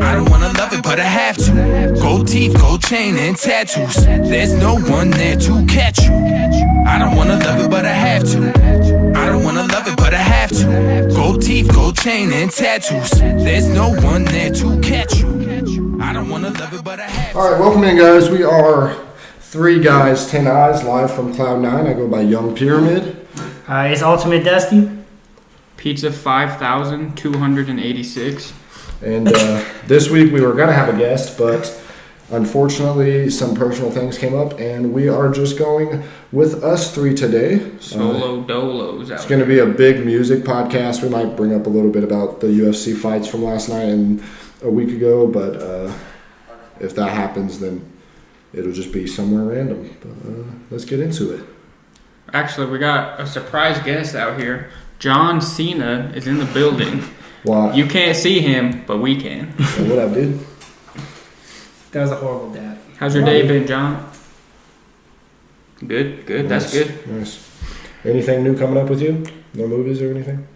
I don't wanna love it, but I have to. Gold teeth, gold chain, and tattoos. There's no one there to catch you. I don't wanna love it, but I have to. I don't wanna love it, but I have to. Gold teeth, gold chain, and tattoos. There's no one there to catch you. I don't wanna love it, but I have to. Alright, welcome in, guys. We are 3 guys, 10 eyes, live from Cloud9. I go by Young Pyramid. It's Ultimate Dusty. Pizza 5,286. And this week we were going to have a guest, but unfortunately some personal things came up, and we are just going with us 3 today. Solo dolos out. It's going to be a big music podcast. We might bring up a little bit about the UFC fights from last night and a week ago, but if that happens, then it'll just be somewhere random. But let's get into it. Actually, we got a surprise guest out here. John Cena is in the building. Wow. You can't see him, but we can. Yeah, what up, dude? That was a horrible dad. How's your day been, John? Good. Nice. That's good. Nice. Anything new coming up with you? No movies or anything?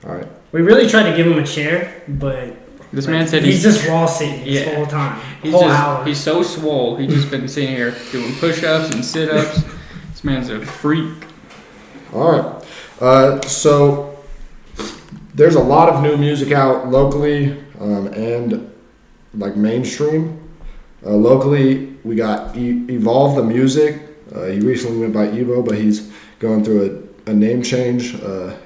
All right. We really tried to give him a chair, but This man said he's just wall sitting this whole time. He's so swole. He's just been sitting here doing push-ups and sit-ups. This man's a freak. All right. So there's a lot of new music out locally and like mainstream. Locally, we got Evolve the Music. He recently went by Evo, but he's going through a name change.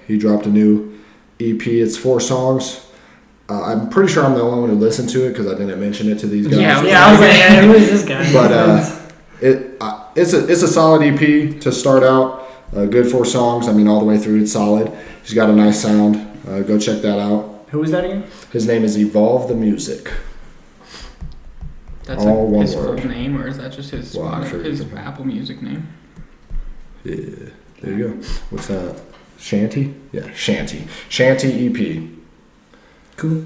He dropped a new EP. It's 4 songs. I'm pretty sure I'm the only one who listened to it because I didn't mention it to these guys. Yeah, I was like, who is this guy? But it's a solid EP to start out. Good 4 songs. I mean, all the way through, it's solid. He's got a nice sound. Go check that out. Who is that again? His name is Evolve the Music. That's all one his word. full name, or is that just his his Apple Music name? Yeah, there you go. What's that? Shanty? Yeah, Shanty. Shanty EP. Cool.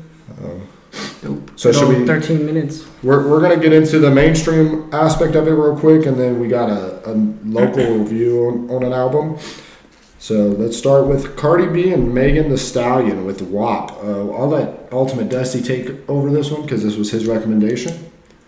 Dope. So should we? 13 minutes. We're gonna get into the mainstream aspect of it real quick, and then we got a local review on an album. So let's start with Cardi B and Megan Thee Stallion with WAP. I'll let Ultimate Dusty take over this one because this was his recommendation.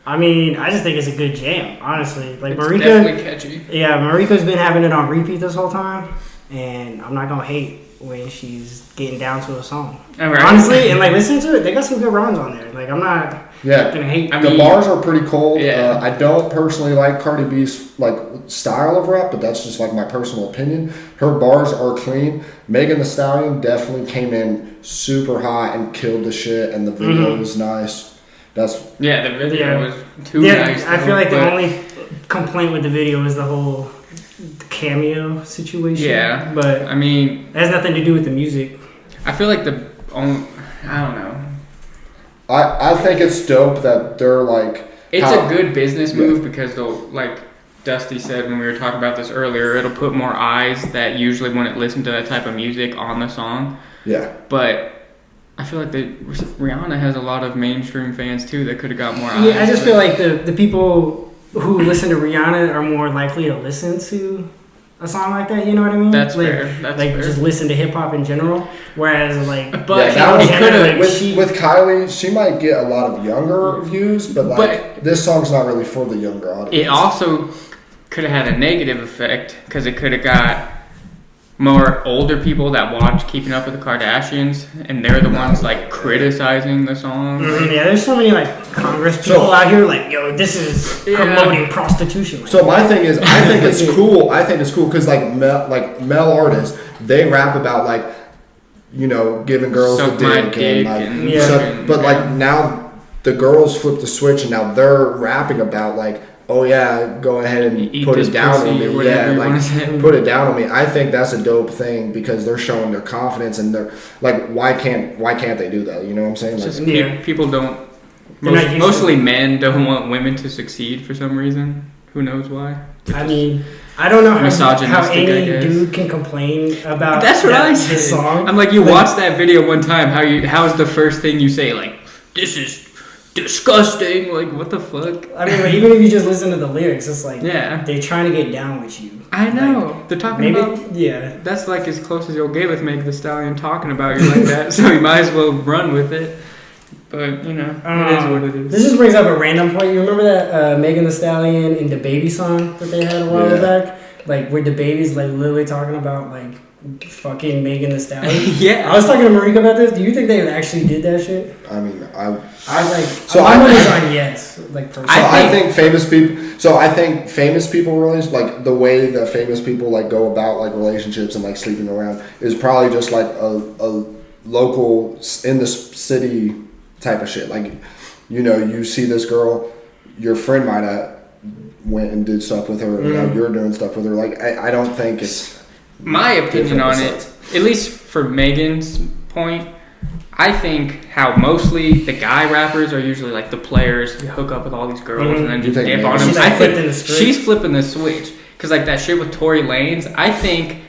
I mean, I just think it's a good jam, honestly. Like, It's Marika, definitely catchy. Yeah, Marika's been having it on repeat this whole time, and I'm not gonna hate when she's getting down to a song. Right. Honestly, and like listening to it, they got some good rhymes on there. Like, I'm not gonna hate. The bars are pretty cold. Yeah. I don't personally like Cardi B's like style of rap, but that's just like my personal opinion. Her bars are clean. Megan Thee Stallion definitely came in super hot and killed the shit, and the video was nice. The video was too nice. I feel like the only complaint with the video is the whole cameo situation. Yeah, but I mean, it has nothing to do with the music. I feel like I don't know. I think it's dope that they're like. It's a good business move because they'll, like Dusty said when we were talking about this earlier, it'll put more eyes that usually wouldn't listen to that type of music on the song. Yeah. But I feel like Rihanna has a lot of mainstream fans too that could have got more eyes. Yeah, I just feel like the people who listen to Rihanna are more likely to listen to a song like that. You know what I mean? That's like, fair. That's like fair. just listen to hip hop in general. Whereas like, but that it could have with Kylie, she might get a lot of younger views, but this song's not really for the younger audience. It also could have had a negative effect because it could have got more older people that watch Keeping Up with the Kardashians, and they're the ones like criticizing the song. Yeah, there's so many like Congress people out here like, yo, this is promoting prostitution. So my thing is, I think it's cool. I think it's cool because like male artists, they rap about like, you know, giving girls the dick and but like now the girls flip the switch and now they're rapping about like, oh yeah, go ahead and put it down on me. Yeah, like put it down on me. I think that's a dope thing because they're showing their confidence and they're like, why can't they do that? You know what I'm saying? Like, people don't. Mostly men don't want women to succeed for some reason. Who knows why? I mean, I don't know how any I dude can complain about I said. This song. I'm like, you watched that video one time. How's the first thing you say? Like, this is disgusting. Like, what the fuck? I mean, but even if you just listen to the lyrics, it's like yeah, they're trying to get down with you. I know. Like, they're talking about that's like as close as you'll get with Meg the Stallion talking about you like that. So you might as well run with it. But you know, it is what it is. This just brings up a random point. You remember that Megan Thee Stallion and the Baby song that they had a while back? Like where the Baby's like literally talking about like fucking Megan Thee Stallion. Yeah. I was talking to Marika about this. Do you think they actually did that shit? I mean, I like. So my money's on yes. Like personally. I think famous people. So I think famous people like the way that famous people like go about like relationships and like sleeping around is probably just like a local in the city type of shit. Like, you know, you see this girl, your friend might have went and did stuff with her, and now you're doing stuff with her. Like, I don't think it's my opinion on it. At least for Megan's point, I think how mostly the guy rappers are usually like the players who hook up with all these girls and then just dip on them. I think she's flipping the switch because like that shit with Tory Lanez, I think.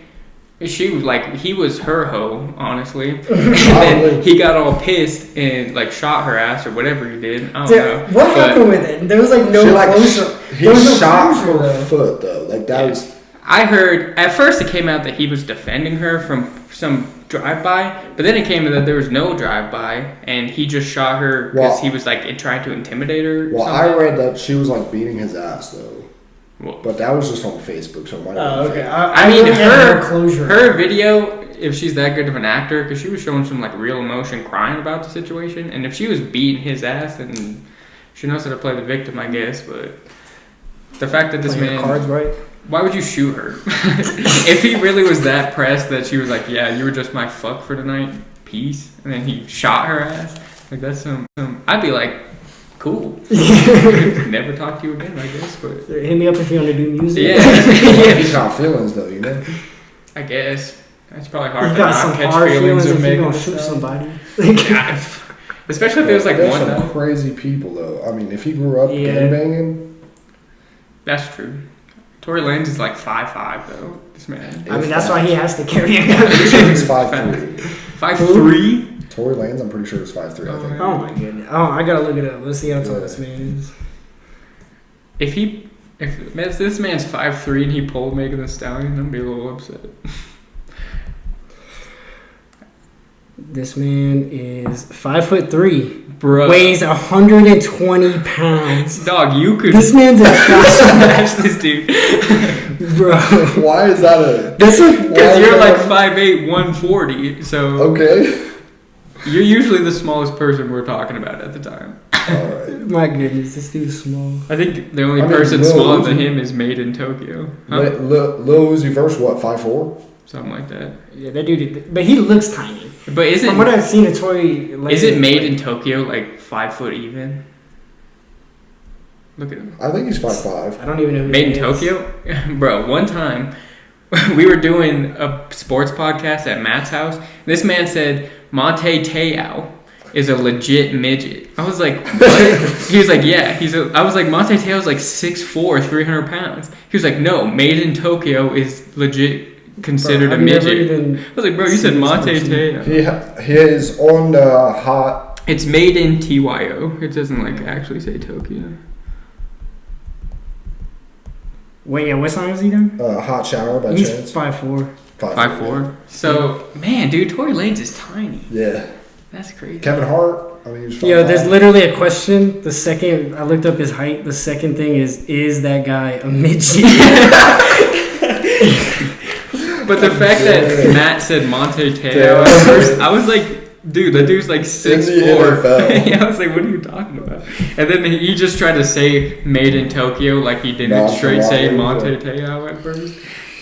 She was like, he was her hoe, honestly. And then he got all pissed and like shot her ass or whatever he did. I don't know. What happened with it? There was like no closure. He shot her foot though. Like that was. I heard at first it came out that he was defending her from some drive-by, but then it came out that there was no drive-by and he just shot her because he was like trying to intimidate her. Well, I read that she was like beating his ass though. Well, but that was just on Facebook, so it might have been okay. I mean, her video, if she's that good of an actor, because she was showing some like real emotion, crying about the situation, and if she was beating his ass, then she knows how to play the victim, I guess. But the fact that this man, cards right. Why would you shoot her? If he really was that pressed that she was like, "Yeah, you were just my fuck for tonight, peace," and then he shot her ass, like that's some. I'd be like. Cool. Never talk to you again, I guess. But hit me up if you want to do music. Yeah. If he's got feelings, though, you know. I guess that's probably hard. You got some hard feelings if you're gonna shoot somebody. Yeah. Especially if it was like there's one. Some crazy people, though. I mean, if he grew up gangbanging. That's true. Tory Lanez is like 5'5", though. This man. I mean, that's why he has to carry a gun. He's 5'3". 5'3". Tory Lanez, I'm pretty sure it's 5'3". I think. Oh my goodness! Oh, I gotta look it up. Let's see how tall this man is. If this man's 5'3" and he pulled Megan Thee Stallion, I'm gonna be a little upset. This man is 5'3", bro. Weighs 120 pounds. Dog, you could. This man's a smash this dude, bro. Why is that a? Because you're like 5'8", 140. So okay. You're usually the smallest person we're talking about at the time. Alright. My goodness, this dude's small. I think the only person smaller than him is Made in Tokyo. Huh? Lil Uzi Vert's what, 5'4"? Something like that. Yeah, that dude. But he looks tiny. But isn't from what I've seen of Tory? Is it Made in Tokyo like 5 foot even? Look at him. I think he's 5'5". I don't even know who Made in Tokyo, bro. One time, we were doing a sports podcast at Matt's house. This man said Monte Te'o is a legit midget. I was like, what? He was like, yeah. I was like, Monte Te'o's like 6'4", 300 pounds. He was like, no, Made in Tokyo is legit considered a midget. I was like, bro, you said Monte Te'o. He is on the hot. It's Made in TYO. It doesn't like actually say Tokyo. Wait, yeah, what song is he doing? Hot Shower by He's Chance. 5'4". 5'4". So, man, dude, Tory Lanez is tiny. Yeah. That's crazy. Kevin Hart, I mean, he was 5'5". Yo, there's literally a question. The second I looked up his height, the second thing is that guy a midget? But the fact that Matt said Monte Te'o at first, I was like, dude, that dude's like 6'4". Yeah, I was like, what are you talking about? And then he just tried to say Made in Tokyo like he didn't straight say Monte Te'o at first.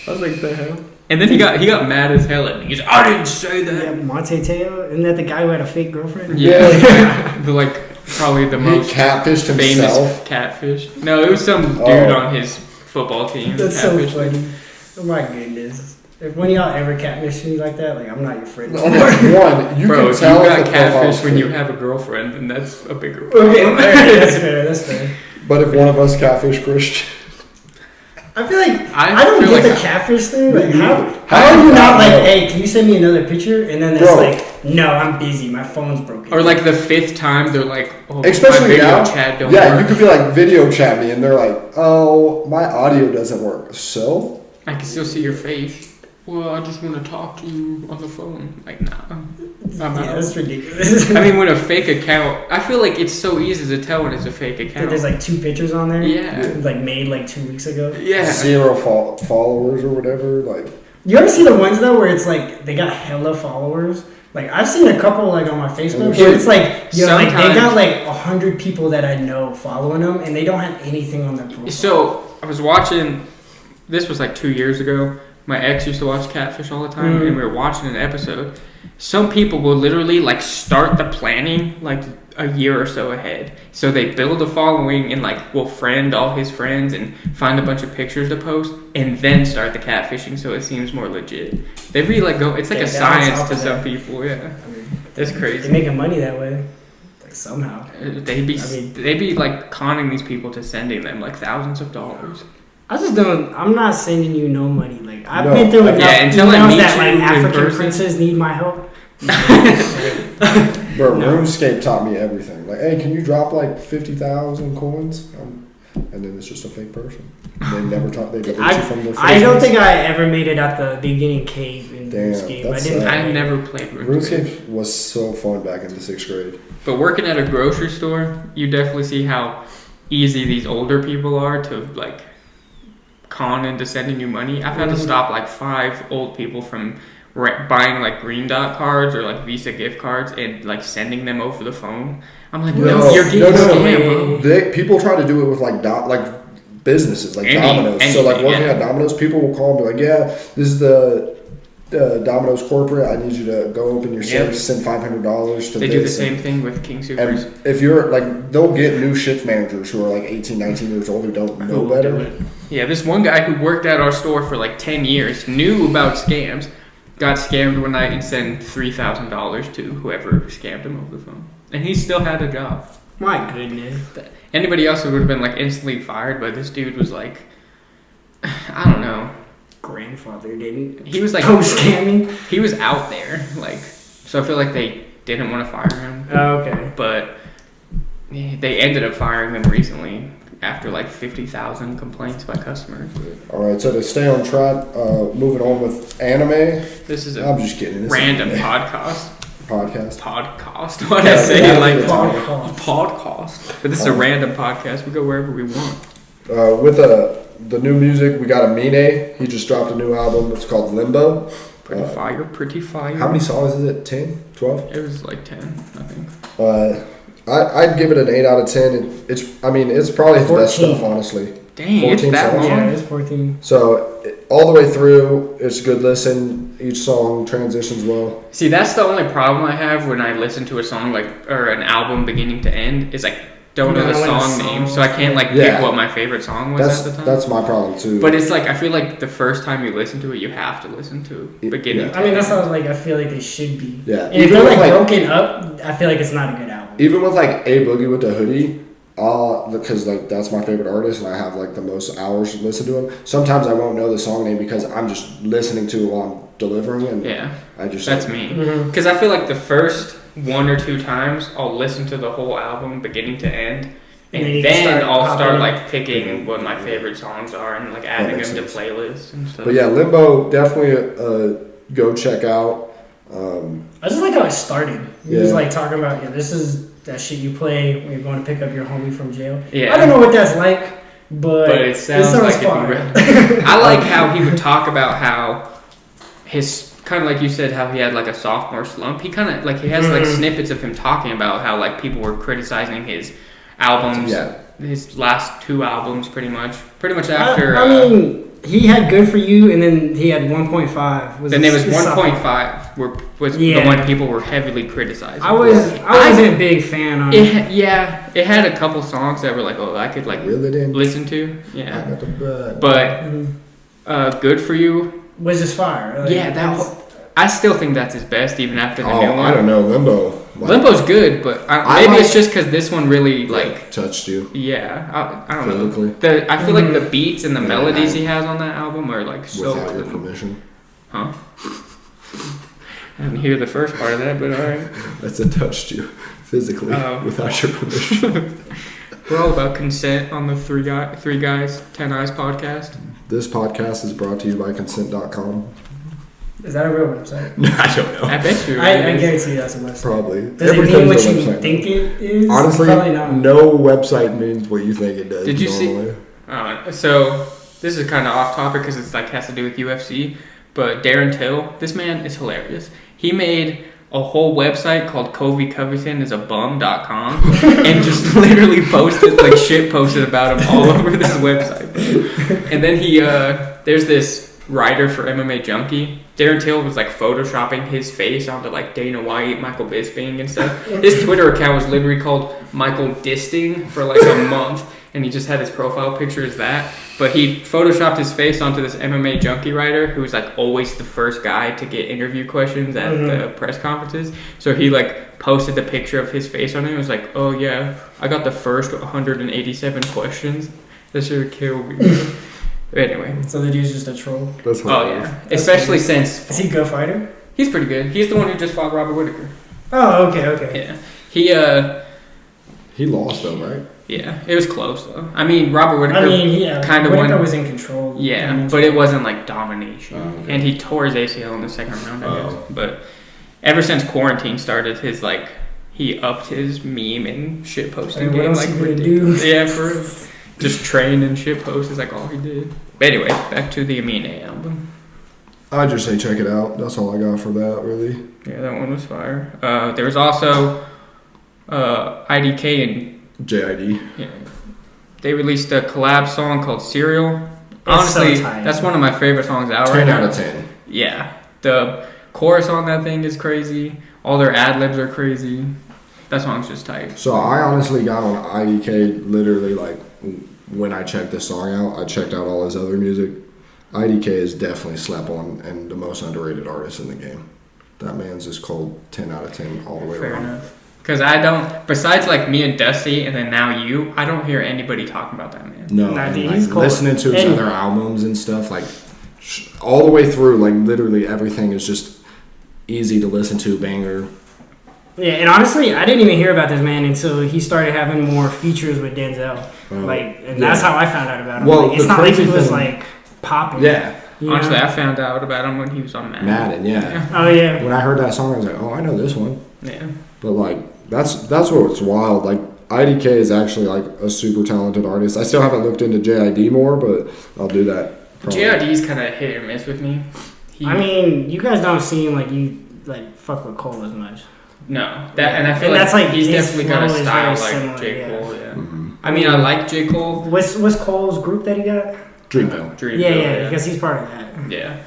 I was like, the hell? And then he got mad as hell at me. He's like, I didn't say that. Yeah, Monte Te'o? Isn't that the guy who had a fake girlfriend? Yeah. Probably the most catfished famous himself. Catfish. No, it was some dude on his football team. That's so funny. Oh my goodness. If one of y'all ever catfish me like that, like I'm not your friend. One, you bro, can if tell you got catfish when you have a girlfriend, then that's a bigger problem. Okay, that's fair. But if one of us catfish Christian, I feel like I don't get the catfish thing. Like, how are you not like, hey, can you send me another picture? And then it's like, no, I'm busy. My phone's broken. Or like the 5th time, they're like, oh, especially my video now, chat don't work. You could be like, video chat me, and they're like, oh, my audio doesn't work. So? I can still see your face. Well, I just want to talk to you on the phone. Like, nah. That's ridiculous. I mean, when a fake account, I feel like it's so easy to tell when it's a fake account. There's like 2 pictures on there. Yeah. Like made like 2 weeks ago. Yeah. 0 followers or whatever. Like, you ever see the ones though where it's like they got hella followers? Like I've seen a couple like on my Facebook where it's like, like they got like 100 people that I know following them and they don't have anything on their profile. So I was watching. This was like 2 years ago. My ex used to watch Catfish all the time, and we were watching an episode. Some people will literally like start the planning like a year or so ahead. So they build a following and like will friend all his friends and find a bunch of pictures to post, and then start the catfishing so it seems more legit. They really like go. It's like a science to some people. Yeah, it's crazy. They're making money that way. Like somehow. They'd be like conning these people to sending them like thousands of dollars. I just don't. I'm not sending you no money. Like I've been through enough until I meet that like you African princes need my help. Bro, RuneScape taught me everything. Like, hey, can you drop like 50,000 coins? And then it's just a fake person. They never talk. They delete you from their face. I don't think I ever made it at the beginning cave in RuneScape. I never played RuneScape. RuneScape was so fun back in the 6th grade. But working at a grocery store, you definitely see how easy these older people are to like con into sending you money. I've had to stop like 5 old people from buying like Green Dot cards or like Visa gift cards and like sending them over the phone. I'm like, no, you're getting scammed, bro. People try to do it with like businesses like Domino's. So like working at Domino's, people will call and be like, yeah, this is the Domino's corporate. I need you to go open your safe, send $500 to They do the same thing with King Supers. And if you're like, they'll get new shift managers who are like 18, 19 years old who don't know better. Yeah, this one guy who worked at our store for like 10 years knew about scams, got scammed one night and sent $3,000 to whoever scammed him over the phone. And he still had a job. My goodness. Anybody else would have been like instantly fired, but this dude was like, I don't know. Grandfather didn't. He was like scamming. He was out there, like, so I feel like they didn't want to fire him. Oh, okay. But they ended up firing him recently after like 50,000 complaints by customers. All right, so to stay on track, moving on with anime. This is I'm just kidding. Random podcast. Podcast. What I say, like podcast. But this is a random podcast. We go wherever we want. With the new music, we got Amine. He just dropped a new album. It's called Limbo. Pretty fire. How many songs is it? 10? 12? It was like 10, I think. I'd give it an 8 out of 10. It's probably his best stuff, honestly. Dang, it's that long? Yeah, it's 14. So, all the way through, it's a good listen. Each song transitions well. See, that's the only problem I have when I listen to a song, like, or an album beginning to end, is like, don't know the song name, so I can't like pick what my favorite song was at the time. That's my problem too. But it's like, I feel like the first time you listen to it, you have to listen to beginning. I mean, that's how like I feel like they should be. Yeah. And if they're like broken up, I feel like it's not a good album. Even with like A Boogie with the Hoodie, because like that's my favorite artist and I have like the most hours to listen to him. Sometimes I won't know the song name because I'm just listening to it while I'm delivering, and that's me. Because I feel like the first 1 or 2 times I'll listen to the whole album beginning to end, and then I'll start like picking what my favorite songs are and like adding them to playlists and stuff. But yeah, Limbo, definitely go check out. I just like how it started. He was like talking about, this is that shit you play when you're going to pick up your homie from jail. Yeah. I don't know what that's like, but it sounds like I like how he would talk about how his, kind of like you said, how he had like a sophomore slump. He kind of like, he has like snippets of him talking about how like people were criticizing his albums, his last 2 albums pretty much after. I mean, he had Good For You, and then he had 1.5. Then there was 1.5 was the one people were heavily criticizing. I wasn't a big fan on it. Yeah, it had a couple songs that were like, oh, I could like listen to. Yeah, but Good For You was just fire. Like, I still think that's his best, even after the new one. I don't know, Limbo. Limbo's good, but maybe it's just because this one really touched you. Yeah, I don't know. I feel like the beats and the melodies he has on that album are like so. Without your permission. Huh? I didn't hear the first part of that, but alright. That's it touched you physically without your permission. We're all about consent on the Three Guys, 10 Eyes podcast. This podcast is brought to you by consent.com. Is that a real website? I don't know. I bet you. I guarantee that's a website. Probably. Does it mean what you think it is? Honestly, probably not. No website means what you think it does. Did you see? So this is kind of off topic because it's like has to do with UFC. But Darren Till, this man is hilarious. He made a whole website called CovyCovingtonIsABum.com and just literally posted about him all over this website. And then he there's this writer for MMA Junkie. Darren Till was like photoshopping his face onto like Dana White, Michael Bisping and stuff. His Twitter account was literally called Michael Disting for like a month, and he just had his profile picture as that. But he photoshopped his face onto this MMA Junkie writer who's like always the first guy to get interview questions at the press conferences. So he like posted the picture of his face on it. It was like, oh yeah, I got the first 187 questions. That should kill me. Anyway. So the dude's just a troll? That's hilarious. Yeah. Especially since... Is he a good fighter? He's pretty good. He's the one who just fought Robert Whittaker. Oh, okay. Yeah. He lost though, right? Yeah. It was close though. I mean, Robert Whittaker kind of won. Whittaker was in control. Yeah, but it wasn't like domination. Oh, okay. And he tore his ACL in the second round, I guess. But ever since quarantine started, he upped his meme and shit posting game. What else he gonna do? Yeah, for real. Just train and shit post is like all he did. But anyway, back to the Amine album. I'd just say check it out. That's all I got for that, really. Yeah, that one was fire. There was also IDK and JID. Yeah, they released a collab song called Serial. Honestly, that's one of my favorite songs out right now. 10 out of 10. Yeah, the chorus on that thing is crazy. All their ad-libs are crazy. That song's just tight. So I honestly got on IDK literally like when I checked this song out. I checked out all his other music. IDK is definitely slept on and the most underrated artist in the game. That man's just cold 10 out of 10 all the way around. Fair enough. Because I don't, besides like me and Dusty and then now you, I don't hear anybody talking about that man. No, he's cool. Listening to his other albums and stuff, like all the way through, like literally everything is just easy to listen to, banger. Yeah, and honestly, I didn't even hear about this man until he started having more features with Denzel. That's how I found out about him. Well, it's not like he was like popping. Yeah. Honestly, I found out about him when he was on Madden, yeah. Oh yeah. When I heard that song, I was like, oh, I know this one. Yeah. But like that's what's wild. Like IDK is actually like a super talented artist. I still haven't looked into JID more, but I'll do that. Probably. JID's kind of hit or miss with me. I mean, you guys don't seem like you like fuck with Cole as much. No, and I feel like that's like he's definitely got a style like similar, J. Cole. Yeah. Mm-hmm. I mean, I like J. Cole. What's Cole's group that he got? Dreamville. Yeah, because he's part of that. Yeah.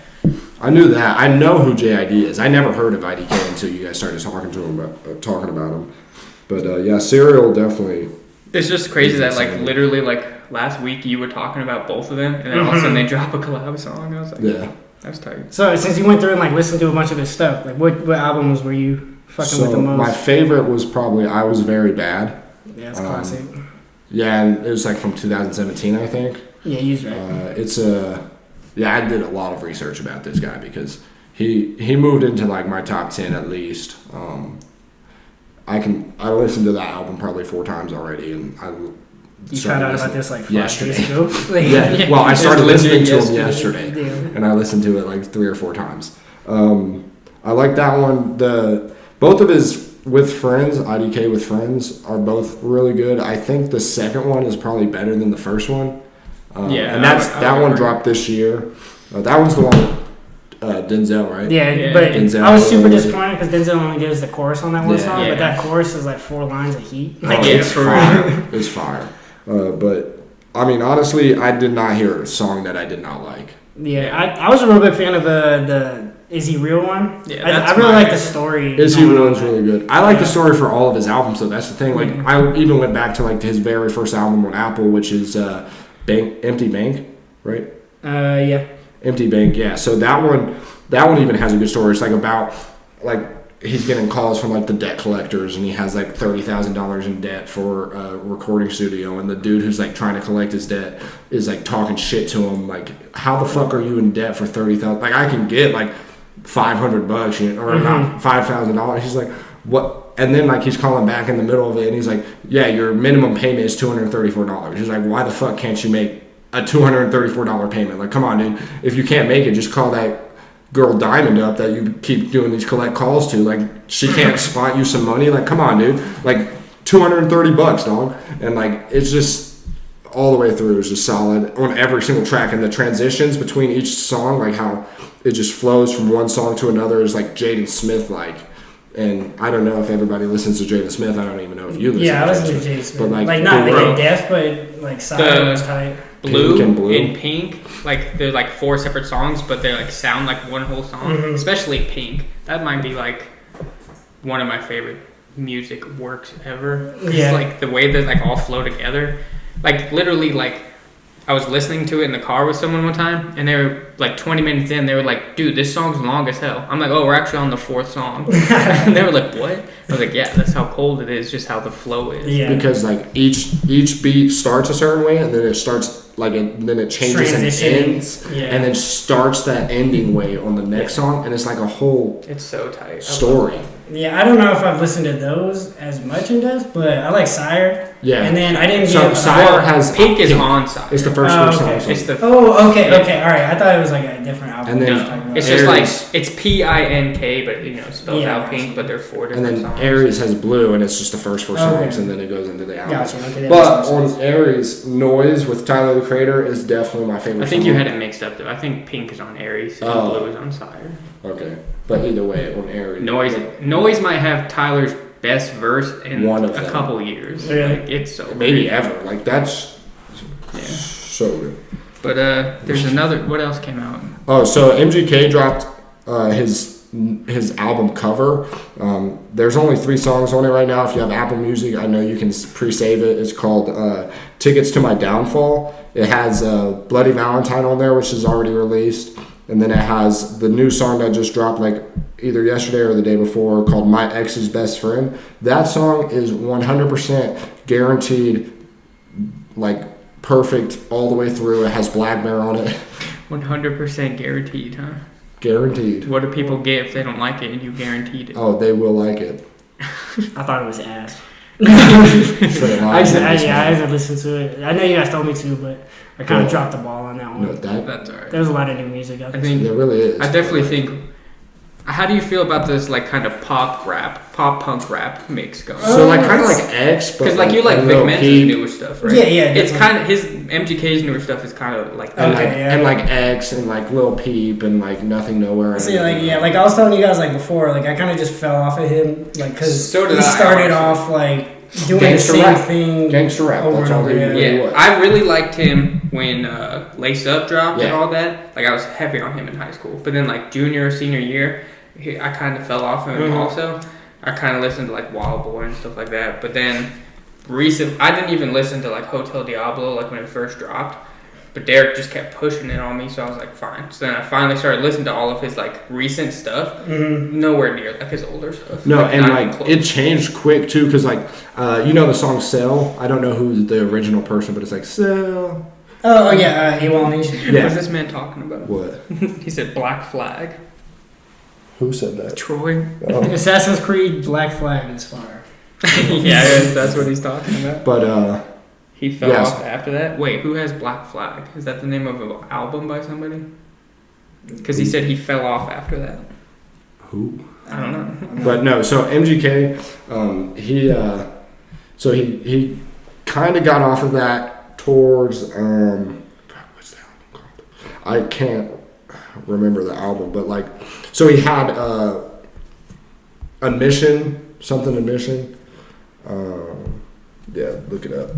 I knew that. I know who JID is. I never heard of IDK until you guys started talking about him. But yeah, Serial definitely. It's just crazy that like literally like last week you were talking about both of them, and then all of a sudden they drop a collab song. I was like, yeah, that's tight. So since you went through and like listened to a bunch of his stuff, like what albums were you fucking with the most? My favorite was probably I Was Very Bad. Yeah, it's classic. Yeah, and it was like from 2017, I think. Yeah, he's right. I did a lot of research about this guy because he moved into like my top 10 at least. I listened to that album probably 4 times already, and you found out about this like 5 yesterday. days ago. Yeah. Well, I started listening to him yesterday, and I listened to it like 3 or 4 times. I like that one. Both of his with Friends, IDK with Friends, are both really good. I think the second one is probably better than the first one. And that one dropped this year. That one's the one with Denzel, right? Yeah, but Denzel, I was super disappointed because Denzel only gives the chorus on that one song, but that chorus is like 4 lines of heat. Like it's fire. It's fire. But I mean, honestly, I did not hear a song that I did not like. Yeah, I was a real big fan of the Is He Real one. Yeah, I really like the story. Is He Real is really good. I like the story for all of his albums, though. That's the thing. Like, I even went back to like his very first album on Apple, which is Empty Bank, right? Yeah. Empty Bank, yeah. So that one even has a good story. It's like about like he's getting calls from like the debt collectors, and he has like $30,000 in debt for a recording studio, and the dude who's like trying to collect his debt is like talking shit to him, like, how the fuck are you in debt for $30,000? Like, I can get like $500, or not $5,000. He's like, what? And then like he's calling back in the middle of it, and he's like, yeah, your minimum payment is $234. He's like, why the fuck can't you make a $234 payment? Like, come on, dude. If you can't make it, just call that girl Diamond up that you keep doing these collect calls to. Like, she can't spot you some money. Like, come on, dude. Like, $230, dog. And like, it's just all the way through is just solid on every single track, and the transitions between each song, like how it just flows from one song to another, is like Jaden Smith like. And I don't know if everybody listens to Jaden Smith. I don't even know if you listen. Yeah, I listen to Jaden Smith. But like not like deaf, but like silent was tight. Blue and Pink, like they're like 4 separate songs, but they like sound like one whole song. Especially Pink, that might be like one of my favorite music works ever. Yeah, like the way that like all flow together. Like literally, like I was listening to it in the car with someone one time, and they were like 20 minutes in, they were like, dude, this song's long as hell. I'm like, oh, we're actually on the 4th song. And they were like, what? I was like, yeah, that's how cold it is, just how the flow is. Yeah. Because like each beat starts a certain way, and then it starts like then it changes and ends, and then starts that ending way on the next song, and it's like a whole it's so tight story. Yeah, I don't know if I've listened to those as much in depth, but I like Sire. Yeah. And then I didn't give... Sire has... Pink is on Sire. It's the first song. It's the... Oh, okay. All right. I thought it was like a different album. And then it's just like... It's P-I-N-K, but, you know, spelled out Pink, but they're 4 different songs. And then Aries has Blue, and it's just the first 4 songs, and then it goes into the album. Gotcha. Okay, but on Aries, Noise with Tyler, the Creator, is definitely my favorite I think song. You had it mixed up, though. I think Pink is on Aries, and Blue is on Sire. Okay. But either way, on Aries. Noise might have Tyler's best verse in a couple years. Really? Like, it's so maybe great. Ever. Like, that's so good. But there's another... What else came out? Oh, so MGK dropped his album Cover. There's only 3 songs on it right now. If you have Apple Music, I know you can pre-save it. It's called Tickets to My Downfall. It has Bloody Valentine on there, which is already released. And then it has the new song that just dropped like either yesterday or the day before called My Ex's Best Friend. That song is 100% guaranteed, like perfect all the way through. It has Black Bear on it. 100% guaranteed, huh? Guaranteed. What do people get if they don't like it and you guaranteed it? Oh, they will like it. I thought it was ass. I haven't listened to it. I know you guys told me to, but I kind of dropped the ball on that one. No, that's alright. There's a lot of new music out there. I think there really is. I definitely think. How do you feel about this like kind of pop punk rap mix going? So like kind of like X, because like you like Vic Mensa's newer stuff, right? Yeah. It's kind of his MGK's newer stuff is kind of like that. And like X and like Lil Peep and like Nothing Nowhere. See, like I was telling you guys like before, like I kind of just fell off of him, like because so he started off like doing the same thing. Gangster rap. That's all he really was. I really liked him when Lace Up dropped and all that. Like I was heavy on him in high school, but then like junior or senior year, I kind of fell off of him also. I kind of listened to like Wild Boy and stuff like that, but then I didn't even listen to like Hotel Diablo like when it first dropped. But Derek just kept pushing it on me, so I was like, fine. So then I finally started listening to all of his like recent stuff. Nowhere near like his older stuff. No, and like it changed quick too, because like you know the song "Sell." I don't know who's the original person, but it's like "Sell." Oh yeah, AWOL Nation. Yeah. What's this man talking about? What? He said Black Flag. Who said that? Troy. Oh. Assassin's Creed Black Flag is fire. Yeah, that's what he's talking about. But he fell off after that. Wait, who has Black Flag? Is that the name of an album by somebody? Because he said he fell off after that. Who? I don't know. But no, so MGK, he kind of got off of that towards what's the album called? I can't remember the album, but like, so he had Admission. Yeah, look it up.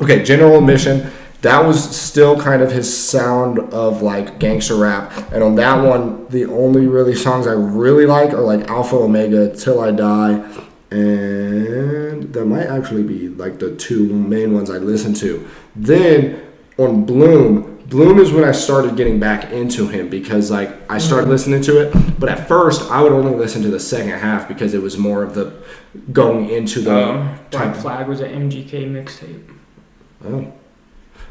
Okay, General Admission. That was still kind of his sound of like gangster rap, and on that one, the only really songs I really like are like Alpha Omega, Till I Die, and that might actually be like the 2 main ones I listen to. Then on Bloom, Bloom is when I started getting back into him because like I started listening to it, but at first I would only listen to the second half because it was more of the going into the Black Flag was an MGK mixtape. Oh,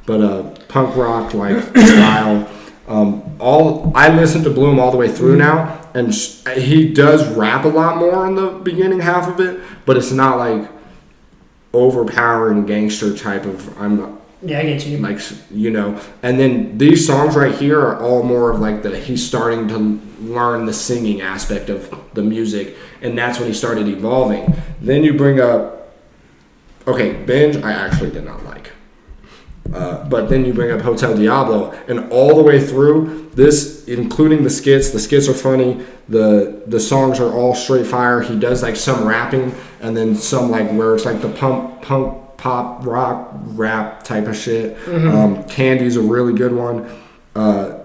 but punk rock like style. I listen to Bloom all the way through now, and he does rap a lot more in the beginning half of it, but it's not like overpowering gangster type of Yeah, I get you. like, you know. And then these songs right here are all more of like he's starting to learn the singing aspect of the music, and that's when he started evolving. Then you bring up Binge, I actually did not like. But then you bring up Hotel Diablo, and all the way through this, including the skits are funny. The songs are all straight fire. He does like some rapping, and then some like where it's like the punk pop rock rap type of shit. Candy's a really good one. I'm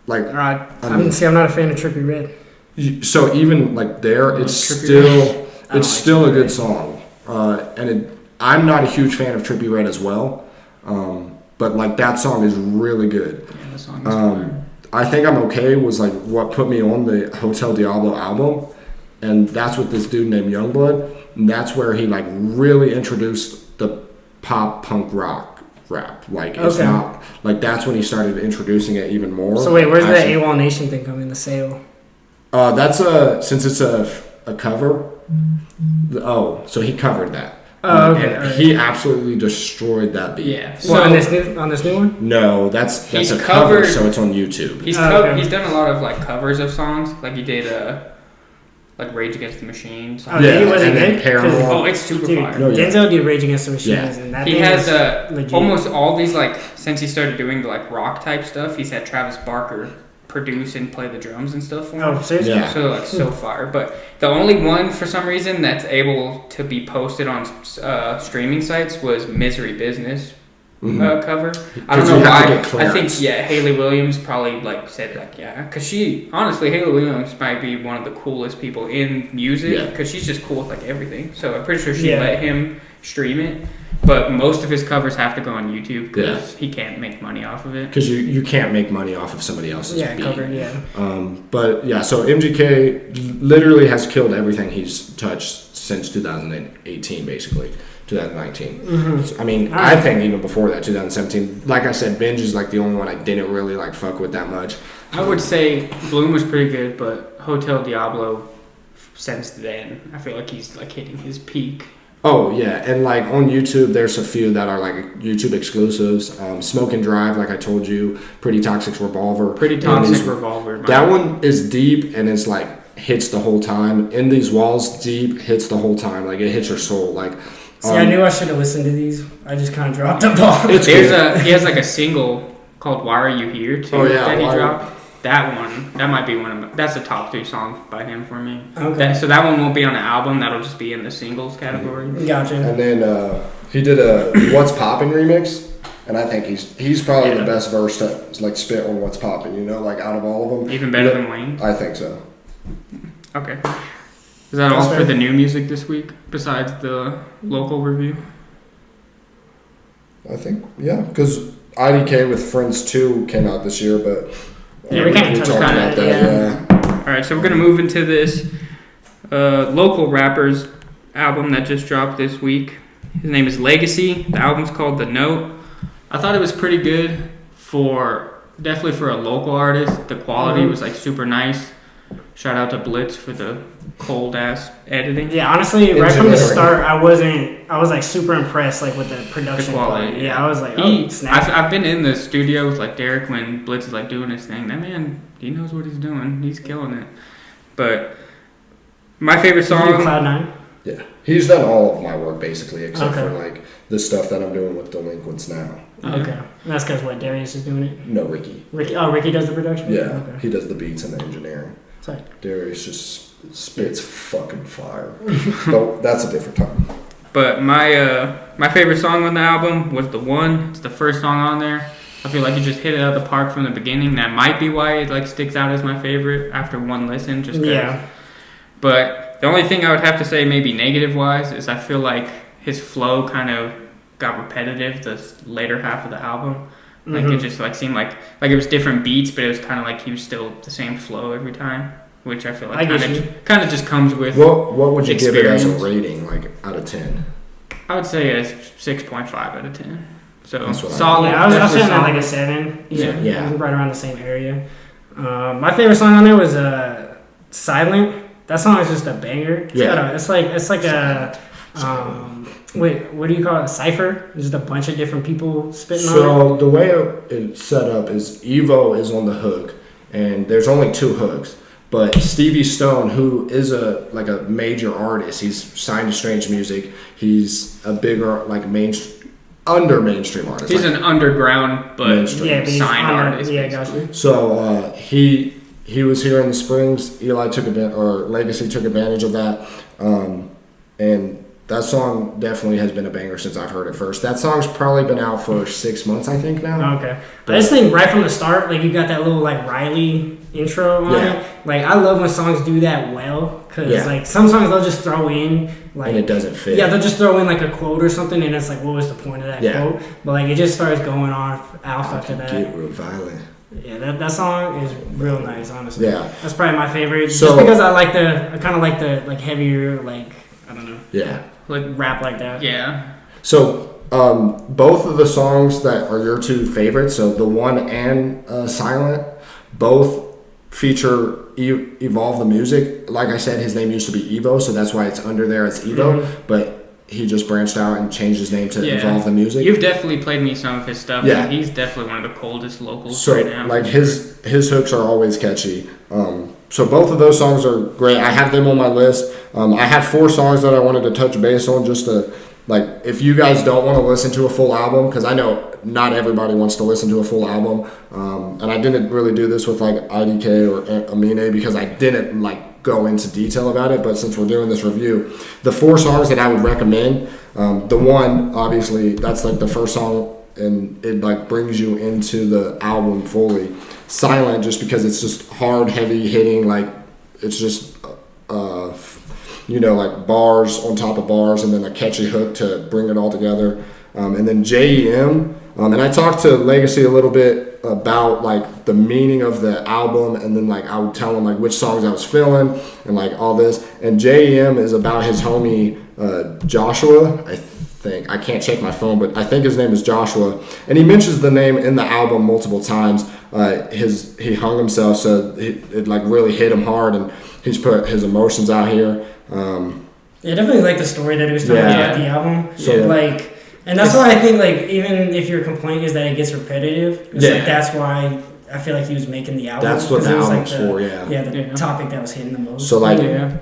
not a fan of Trippie Redd. So even like there, it's still a good song. I'm not a huge fan of Trippie Redd as well. But like that song is really good. Yeah, the song is fire. I Think I'm Okay was like what put me on the Hotel Diablo album, and that's with this dude named Youngblood, and that's where he like really introduced the pop punk rock rap. Like it's not like that's when he started introducing it even more. So wait, where's the AWOL Nation thing coming? The sale? That's since it's a cover. So he covered that. Oh, okay. Right. He absolutely destroyed that beat. Yeah. So on this new one? No, that's a cover, so it's on YouTube. He's done a lot of like covers of songs. Like he did like Rage Against the Machine. Oh, yeah, he wasn't good. Oh, it's super fire. No, Denzel did Rage Against the Machines, and that he has almost all these like since he started doing the like rock type stuff. He's had Travis Barker produce and play the drums and stuff for him. Oh, seriously? Yeah. So like so fire. But the only one for some reason that's able to be posted on streaming sites was Misery Business cover. I don't know why. I think Hayley Williams probably like said like because Hayley Williams might be one of the coolest people in music because she's just cool with like everything. So I'm pretty sure she let him stream it. But most of his covers have to go on YouTube because he can't make money off of it. Because you can't make money off of somebody else's beat. Cover, so MGK literally has killed everything he's touched since 2018, basically. 2019. So, I mean, I think even before that, 2017. Like I said, Binge is like the only one I didn't really like fuck with that much. I would say Bloom was pretty good, but Hotel Diablo, since then, I feel like he's like hitting his peak. Oh yeah, and like on YouTube, there's a few that are like YouTube exclusives. Smoke and Drive, like I told you, Pretty Toxic Revolver. That one is deep and it's like hits the whole time. In These Walls, deep hits the whole time. Like it hits your soul. Like. I knew I should have listened to these. I just kind of dropped the ball. He has like a single called "Why Are You Here" too that he dropped. That one, that might be that's the top 3 songs by him for me. Okay. So that one won't be on the album. That'll just be in the singles category. Gotcha. And then he did a "What's Poppin'" remix, and I think he's probably the best verse to like spit on "What's Poppin'." You know, like out of all of them, even better than Wayne. I think so. Okay. Is that all for the new music this week? Besides the local review? I think because IDK with Friends 2 came out this year, but. We can't talk about that. All right, so we're gonna move into this local rapper's album that just dropped this week. His name is Legacy. The album's called The Note. I thought it was pretty good definitely for a local artist. The quality was like super nice. Shout out to Blitz for the cold ass editing. Yeah, honestly, right from the start, I was like super impressed like with the production quality. Yeah, I was like, snap. I've been in the studio with like Derek when Blitz is like doing his thing. That man, he knows what he's doing. He's killing it. But my favorite song. Cloud9? Yeah, he's done all of my work basically, except for like the stuff that I'm doing with Delinquents now. Okay, and that's because Darius is doing it. No, Ricky. Ricky does the production. Yeah, he does the beats and the engineering. Sorry. Darius just spits fucking fire. But that's a different time. But my favorite song on the album was The One. It's the first song on there. I feel like you just hit it out of the park from the beginning. That might be why it like sticks out as my favorite after one listen. But the only thing I would have to say maybe negative wise is I feel like his flow kind of got repetitive the later half of the album. Like it just like seemed like it was different beats, but it was kind of like he was still the same flow every time, which I feel like kind of just comes with. What would you experience. Give it as a rating, like out of 10? I would say a 6.5 out of 10. So solid. Yeah, I was saying that like a 7. Yeah, right around the same area. My favorite song on there was "Silent." That song is just a banger. It's like a wait, what do you call it? A cipher? Just a bunch of different people spitting on it. So the way it's set up is Evo is on the hook, and there's only 2 hooks. But Stevie Stone, who is a major artist, he's signed to Strange Music. He's a bigger mainstream artist. He's an underground but signed artist. Yeah, gotcha. So he was here in the Springs. Legacy took advantage of that, and that song definitely has been a banger since I've heard it first. That song's probably been out for 6 months, I think, now. Okay. I just think right from the start, like, you got that little, like, Riley intro on it. Like, I love when songs do that well, because, like, some songs they'll just throw in, like... And it doesn't fit. Yeah, they'll just throw in, like, a quote or something, and it's like, what was the point of that quote? But, like, it just starts going off after that. Get real violent. Yeah, that song is real nice, honestly. Yeah. That's probably my favorite. Just because I kind of like the, like, heavier, like, I don't know. Yeah. Like rap like that. Yeah. So both of the songs that are your 2 favorites, so the one and Silent, both feature Evolve the Music. Like I said, his name used to be Evo, so that's why it's under there as Evo. Mm-hmm. But he just branched out and changed his name to Evolve the Music. You've definitely played me some of his stuff. Yeah. And he's definitely one of the coldest locals right now. Like his hooks are always catchy. So both of those songs are great. I have them on my list. I have 4 songs that I wanted to touch base on just to, like, if you guys don't want to listen to a full album, because I know not everybody wants to listen to a full album, and I didn't really do this with, like, IDK or Amine because I didn't, like, go into detail about it, but since we're doing this review, the 4 songs that I would recommend, the one, obviously, that's, like, the first song, and it, like, brings you into the album fully. Silent, just because it's just hard, heavy hitting, like, it's just like bars on top of bars, and then a catchy hook to bring it all together. And then JEM, and I talked to Legacy a little bit about, like, the meaning of the album, and then, like, I would tell him, like, which songs I was feeling and, like, all this. And JEM is about his homie Joshua, I think. I can't check my phone, but I think his name is Joshua, and he mentions the name in the album multiple times. He hung himself, so it like really hit him hard, and he's put his emotions out here. Yeah, definitely like the story that he was telling about the album. So like, and that's why I think, like, even if your complaint is that it gets repetitive, it's like that's why I feel like he was making the album. That's what the album's like for, the topic that was hitting the most. So like,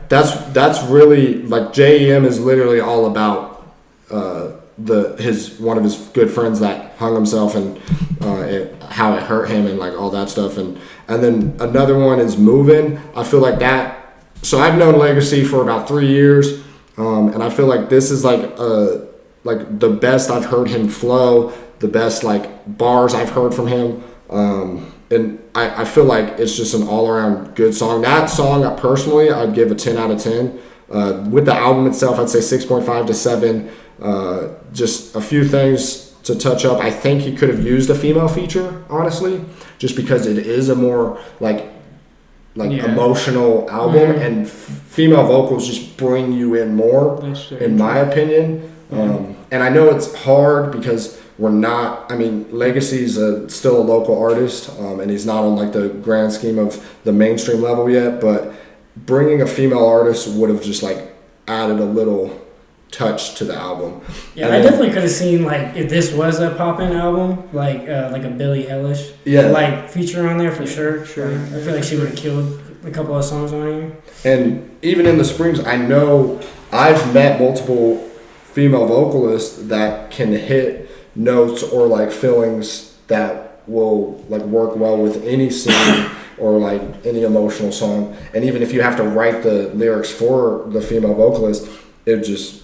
that's really, like, JEM is literally all about one of his good friends that hung himself, and how it hurt him, and, like, all that stuff, and then another one is Moving. I feel like that. So I've known Legacy for about 3 years, and I feel like this is like the best I've heard him flow, the best, like, bars I've heard from him, and I feel like it's just an all around good song. That song, personally, I'd give a 10 out of 10. With the album itself, I'd say 6.5 to 7. Just a few things to touch up. I think he could have used a female feature, honestly, just because it is a more like emotional album, and female vocals just bring you in more, in my opinion. And I know it's hard because we're not, I mean, Legacy's still a local artist, and he's not on, like, the grand scheme of the mainstream level yet, but bringing a female artist would have just, like, added a little touch to the album. Yeah, and I definitely could have seen, like, if this was a poppin' album, like a Billie Eilish, like, feature on there for sure. Sure. I feel like she would have killed a couple of songs on here. And even in the Springs, I know I've met multiple female vocalists that can hit notes or, like, feelings that will, like, work well with any scene or, like, any emotional song. And even if you have to write the lyrics for the female vocalist, it'd just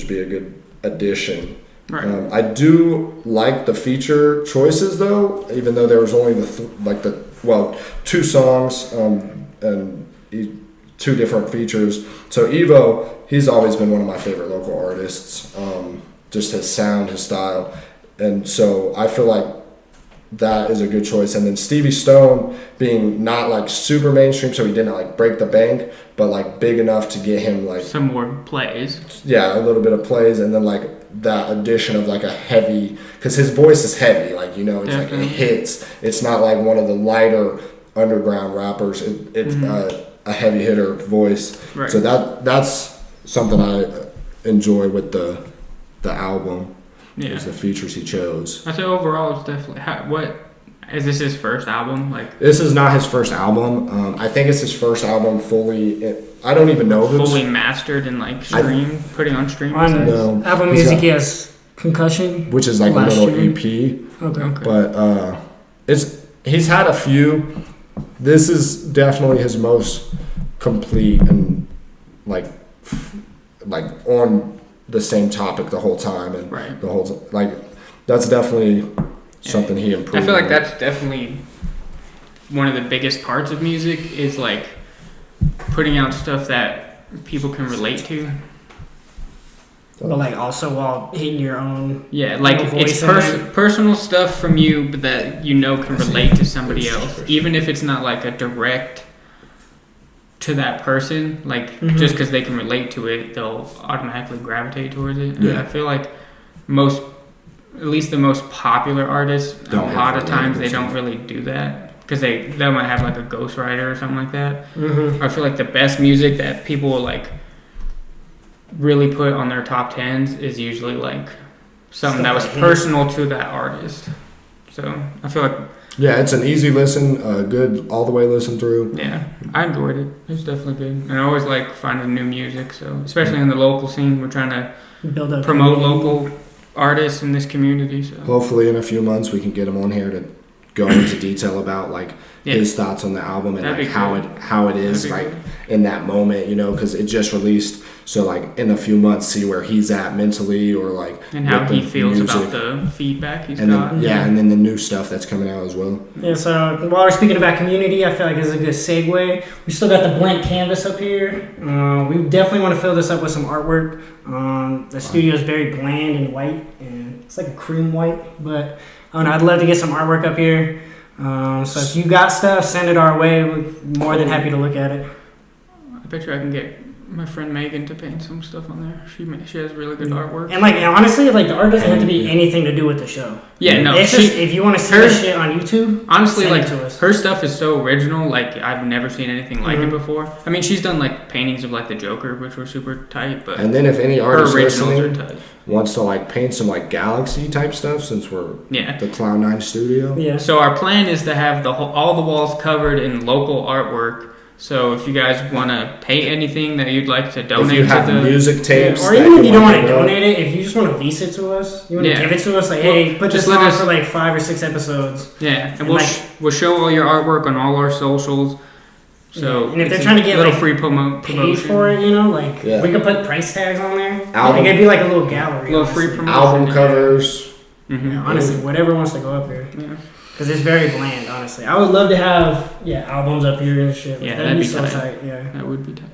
be a good addition. Right. I do like the feature choices, though, even though there was only 2 songs and 2 different features. So Evo, he's always been one of my favorite local artists. Just his sound, his style, and so I feel like that is a good choice. And then Stevie Stone being not like super mainstream, so he didn't like break the bank, but like big enough to get him like some more plays. Yeah, a little bit of plays, and then like that addition of like a heavy, because his voice is heavy, like, you know, it's like it hits. It's not like one of the lighter underground rappers. It's a heavy hitter voice. Right. So that's something I enjoy with the album. Yeah. Is the features he chose. I say overall it's definitely what is this his first album? Like, this is not his first album. I think it's his first album fully. I don't even know if fully mastered and like putting on stream. On Apple Music, he has Concussion, which is like a little EP. Okay. But he's had a few. This is definitely his most complete and like on the same topic the whole time, and the whole like that's definitely something he improved. I feel like that's definitely one of the biggest parts of music is like putting out stuff that people can relate to. But like also while hitting your own like it's personal stuff from you, but that you know can relate to somebody else, even if it's not like a direct to that person, like just because they can relate to it, they'll automatically gravitate towards it. And I feel like at least the most popular artists, a lot of times they don't really do that because they might have like a ghostwriter or something like that. I feel like the best music that people will like really put on their top 10s is usually like something that was personal to that artist. So I feel like it's an easy listen, good all the way listen through. Yeah, I enjoyed it. It was definitely good. And I always like finding new music. So especially in the local scene, we're trying to promote local artists in this community. So hopefully in a few months we can get him on here to go into detail about like his thoughts on the album and like how it is like in that moment, you know, because it just released. So like in a few months, see where he's at mentally, or like and how he feels about the feedback he's got. And then the new stuff that's coming out as well. Yeah. So while we're speaking about community, I feel like this is a good segue. We still got the blank canvas up here. We definitely want to fill this up with some artwork. The studio is very bland and white, and it's like a cream white. But I'd love to get some artwork up here. So if you got stuff, send it our way. We're more than happy to look at it. I bet you I can get my friend Megan to paint some stuff on there. She has really good artwork. And like honestly, like the art doesn't have to be anything to do with the show. Yeah, no. It's just if you want to see her shit on YouTube, honestly, send like it to us. Her stuff is so original. Like I've never seen anything like it before. I mean, she's done like paintings of like the Joker, which were super tight. But and then if any artist listening wants to like paint some like galaxy type stuff, since we're the Cloud9 studio. Yeah. So our plan is to have all the walls covered in local artwork. So if you guys want to paint anything that you'd like to donate, if you have to music tapes, or even if you don't want to donate it, if you just want to lease it to us, you want to give it to us, like, hey, put this on for like 5 or 6 episodes. Yeah, and we'll show all your artwork on all our socials. So and if they're trying to get little like free promotion paid for it, you know, like we could put price tags on there. Like it'd be like a little gallery, little free promotion, album covers. Yeah, honestly, whatever wants to go up here. Yeah. Because it's very bland, honestly. I would love to have albums up here and shit. Yeah, that'd be so tight. Yeah, that would be tight.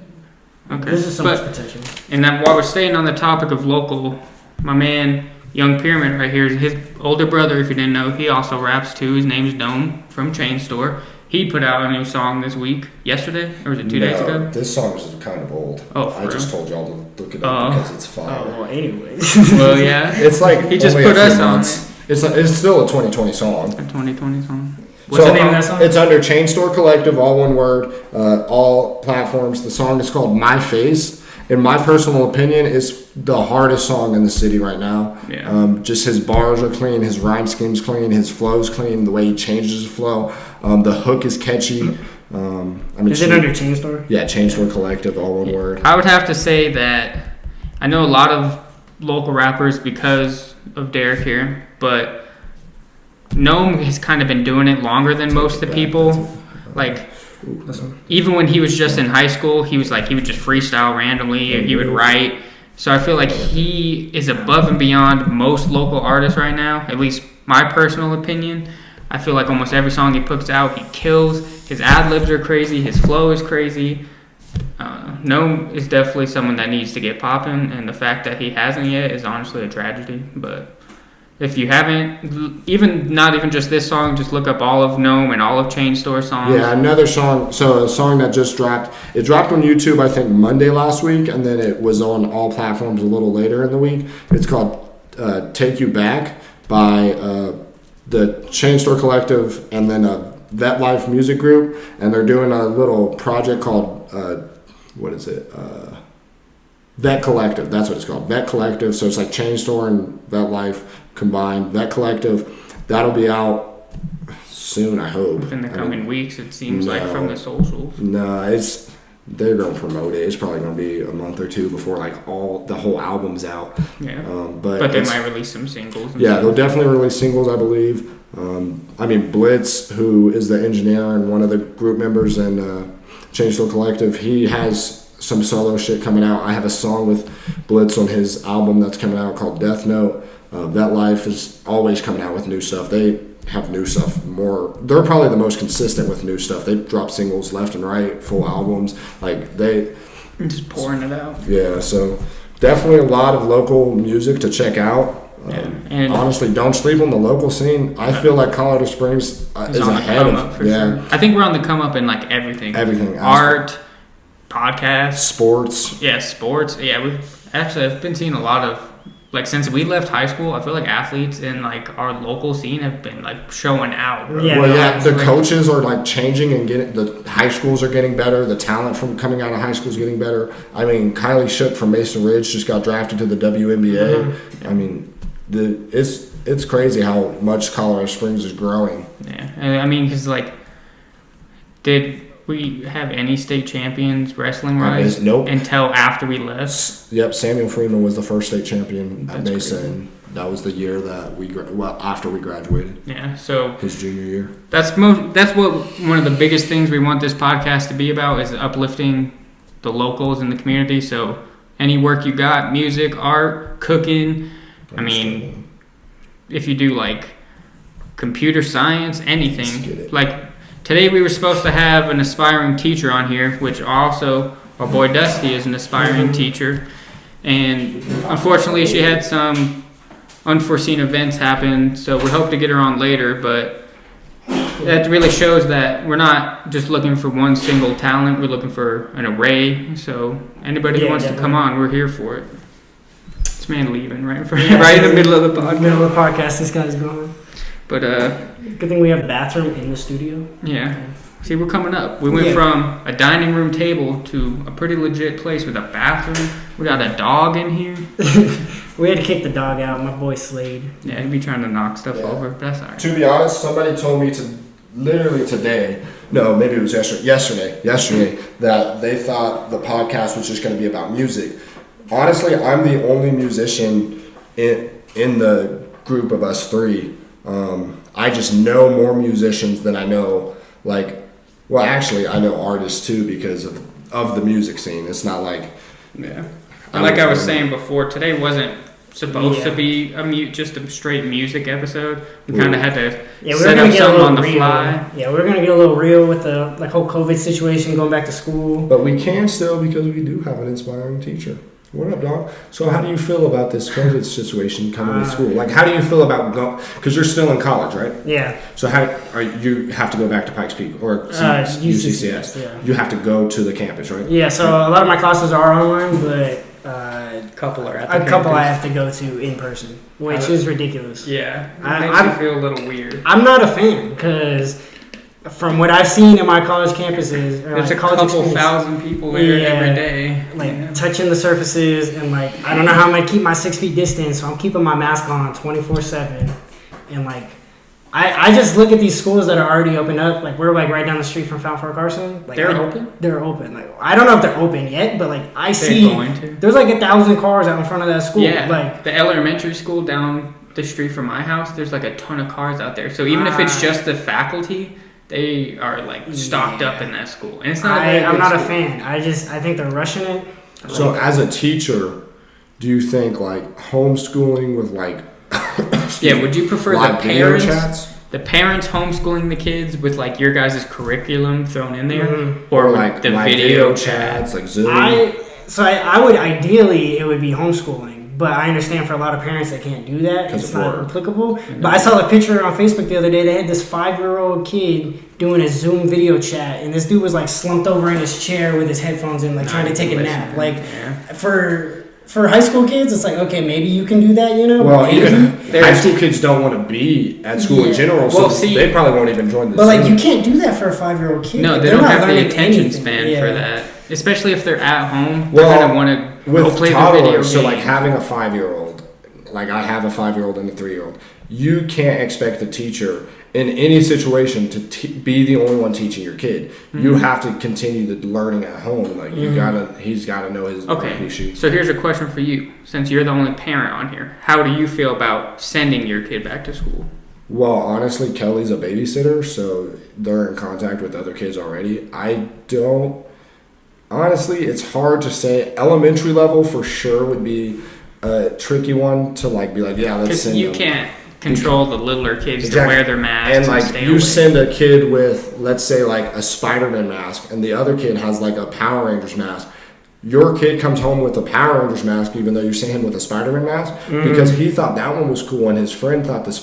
Okay, this is so much potential. And then while we're staying on the topic of local, my man Young Pyramid right here is his older brother. If you didn't know, he also raps too. His name's Dome from Chain Store. He put out a new song this week, yesterday, or was it 2 days ago? This song is kind of old. Oh, I just told y'all to look it up because it's fire. Oh, well, anyways. Well, yeah. It's like he just put us on. It's still a 2020 song. A 2020 song. What's the name of that song? It's under ChainStoreCollective, all one word, all platforms. The song is called My Face. In my personal opinion, it's the hardest song in the city right now. Yeah. Just his bars are clean, his rhyme scheme's clean, his flow's clean, the way he changes his flow. The hook is catchy. Is it under Chain Store? Yeah, ChainStoreCollective, all one word. I would have to say that I know a lot of local rappers because of Derek here, but Gnome has kind of been doing it longer than most of the people. Like, even when he was just in high school, he would just freestyle randomly, or he would write. So I feel like he is above and beyond most local artists right now, at least my personal opinion. I feel like almost every song he puts out, he kills. His ad-libs are crazy. His flow is crazy. Gnome is definitely someone that needs to get popping, and the fact that he hasn't yet is honestly a tragedy. But if you haven't, not even just this song, just look up all of Gnome and all of Chain Store songs. Yeah, another song. So a song that just dropped. It dropped on YouTube, I think, Monday last week, and then it was on all platforms a little later in the week. It's called Take You Back by the ChainStoreCollective and then a Vet Life music group, and they're doing a little project called Vet Collective. That's what it's called, Vet Collective. So it's like Chain Store and Vet Life combined. Vet Collective, that'll be out soon, I hope. In the coming weeks, it seems like, from the socials. No, they're gonna promote it. It's probably gonna be a month or two before like the whole album's out. Yeah, but they might release some singles. Yeah, they'll definitely release singles, I believe. Blitz, who is the engineer and one of the group members in ChainStore Collective, he has some solo shit coming out. I have a song with Blitz on his album that's coming out called Death Note. Vet Life is always coming out with new stuff. They have new stuff more. They're probably the most consistent with new stuff. They drop singles left and right, full albums. Like they're just pouring it out. Yeah, so definitely a lot of local music to check out. And honestly, don't sleep on the local scene. I feel like Colorado Springs is ahead of. Sure. I think we're on the come up in like everything. Everything. Art, podcasts, sports. Yeah, sports. Yeah, I've been seeing a lot of, like, since we left high school, I feel like athletes in like our local scene have been like showing out. Yeah, the coaches are like changing and the high schools are getting better. The talent from coming out of high school is getting better. I mean, Kylie Shook from Mason Ridge just got drafted to the WNBA. Mm-hmm. I mean, it's crazy how much Colorado Springs is growing. Yeah, and I mean, because like, did we have any state champions wrestling-wise? Nope. Until after we left? Yep, Samuel Freeman was the first state champion at Mason. Crazy. That was the year that after we graduated. Yeah, so his junior year. That's what one of the biggest things we want this podcast to be about, is uplifting the locals in the community. So any work you got, music, art, cooking, I mean, if you do like computer science, anything, like. Today we were supposed to have an aspiring teacher on here, which also our boy Dusty is an aspiring teacher. And unfortunately she had some unforeseen events happen, so we hope to get her on later. But that really shows that we're not just looking for one single talent, we're looking for an array. So anybody who wants to come on, we're here for it. This man leaving right in the middle of the podcast. Middle of the podcast, this guy's gone. But good thing we have a bathroom in the studio. Yeah. See, we're coming up. We went from a dining room table to a pretty legit place with a bathroom. We got a dog in here. We had to kick the dog out. My boy Slade. Yeah, he'd be trying to knock stuff over. That's all right. To be honest, somebody told me literally today, no, maybe it was yesterday, that they thought the podcast was just going to be about music. Honestly, I'm the only musician in the group of us three. I just know more musicians than I know, actually I know artists too because of the music scene. It's not like... Yeah. Like I was saying before, today wasn't supposed to be just a straight music episode. We kind of had to set up something on the fly. Yeah, we're going to get a little real with the whole COVID situation, going back to school. But we can still, because we do have an inspiring teacher. What up, dog? So how do you feel about this COVID situation coming to school? Like, how do you feel about because you're still in college, right? Yeah. So you have to go back to Pikes Peak or UCCS? Yeah. You have to go to the campus, right? Yeah. So a lot of my classes are online, but a couple I have to go to in person, which is ridiculous. Yeah. It makes you feel a little weird. I'm not a fan because, from what I've seen in my college campuses, there's a couple thousand people there every day. Touching the surfaces, and I don't know how I'm going to keep my 6 feet distance, so I'm keeping my mask on 24/7. And I just look at these schools that are already opened up. We're right down the street from Fountain Fort Carson. They're open? They're open. I don't know if they're open yet, but I see there's 1,000 cars out in front of that school. Yeah, the elementary school down the street from my house, there's a ton of cars out there. So even if it's just the faculty, they are stocked up in that school, and it's not. I'm not a fan. I think they're rushing it. So as a teacher, do you think homeschooling with would you prefer the parents homeschooling the kids with your guys' curriculum thrown in there, or the video chats Zoom? I would ideally it would be homeschooling, but I understand for a lot of parents that can't do that. It's not applicable. Mm-hmm. But I saw a picture on Facebook the other day. They had this 5-year-old kid doing a Zoom video chat, and this dude was like slumped over in his chair with his headphones in, like trying to take a nap. Like for high school kids, it's like, okay, maybe you can do that, you know? Well, even high school kids don't want to be at school in general, so they probably won't even join this. But like, you can't do that for a 5-year-old kid. No, they don't have the attention span for that. Especially if they're at home, they're going to want to go play the video game. So like having a 5-year-old, like I have a 5-year-old and a 3-year-old, you can't expect the teacher in any situation to be the only one teaching your kid. Mm-hmm. You have to continue the learning at home. Like he's gotta know his Okay. So here's a question for you. Since you're the only parent on here, how do you feel about sending your kid back to school? Well, honestly, Kelly's a babysitter, so they're in contact with other kids already. Honestly, it's hard to say. Elementary level for sure would be a tricky one to like be like, yeah, let's send them. You can't control the littler kids to wear their masks and like stay you away. Send a kid with, let's say, like a Spider-Man mask, and the other kid has like a Power Rangers mask. Your kid comes home with a Power Rangers mask, even though you sent him with a Spider-Man mask, because he thought that one was cool, and his friend thought the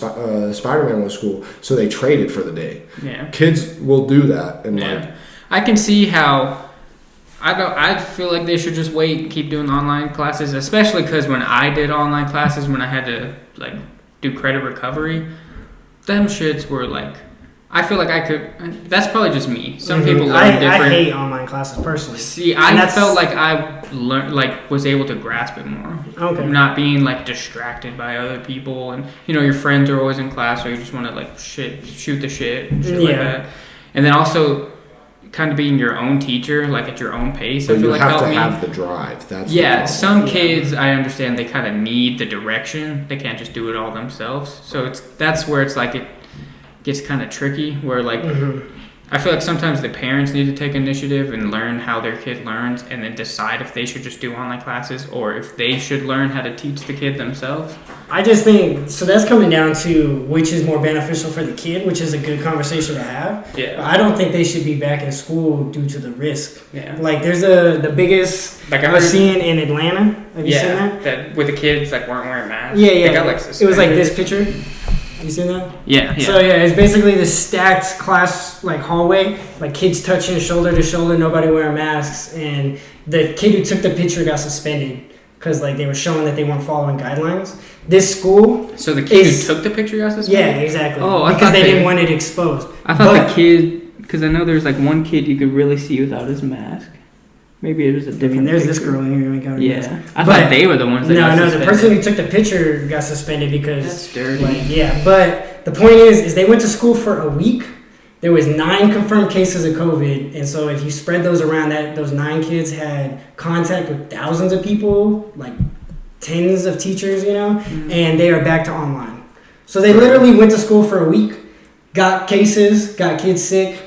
Spider-Man was cool, so they traded for the day. Yeah, kids will do that, and I can see how. I feel like they should just wait and keep doing online classes, especially because when I did online classes, when I had to like do credit recovery, them shits were like, I feel like I could. That's probably just me. Some people learn different. I hate online classes personally. See, I felt like I learned, like, was able to grasp it more. Okay. Not being like distracted by other people, and your friends are always in class, so you just want to like shoot the shit and shit like that. And then also, kind of being your own teacher, like at your own pace. But I feel like helped me. You have to have the drive. That's some kids, I understand they kind of need the direction. They can't just do it all themselves. So that's where it's like it gets kind of tricky. Where like I feel like sometimes the parents need to take initiative and learn how their kid learns, and then decide if they should just do online classes or if they should learn how to teach the kid themselves. I just think, so that's coming down to which is more beneficial for the kid, which is a good conversation to have. Yeah. But I don't think they should be back in school due to the risk. Yeah. Like there's the biggest I was seeing in Atlanta. Have you seen that? That with the kids like weren't wearing masks. Yeah, yeah. They got, like, it was like this picture. You seen that? Yeah. So yeah, it's basically the stacked class like hallway, like kids touching shoulder to shoulder, nobody wearing masks, and the kid who took the picture got suspended because like they were showing that they weren't following guidelines. This school. So the kid who took the picture got suspended? Yeah, exactly. Oh, because they didn't want it exposed. I thought the kid, because I know there's like one kid you could really see without his mask. Maybe it was a different. There's this girl in here who got her mask. I thought they were the ones that got suspended. The person who took the picture got suspended because that's dirty. Like, but the point is they went to school for a week. There was 9 confirmed cases of COVID, and so if you spread those around, those 9 kids had contact with thousands of people, like tens of teachers, and they are back to online. So they literally went to school for a week, got cases, got kids sick,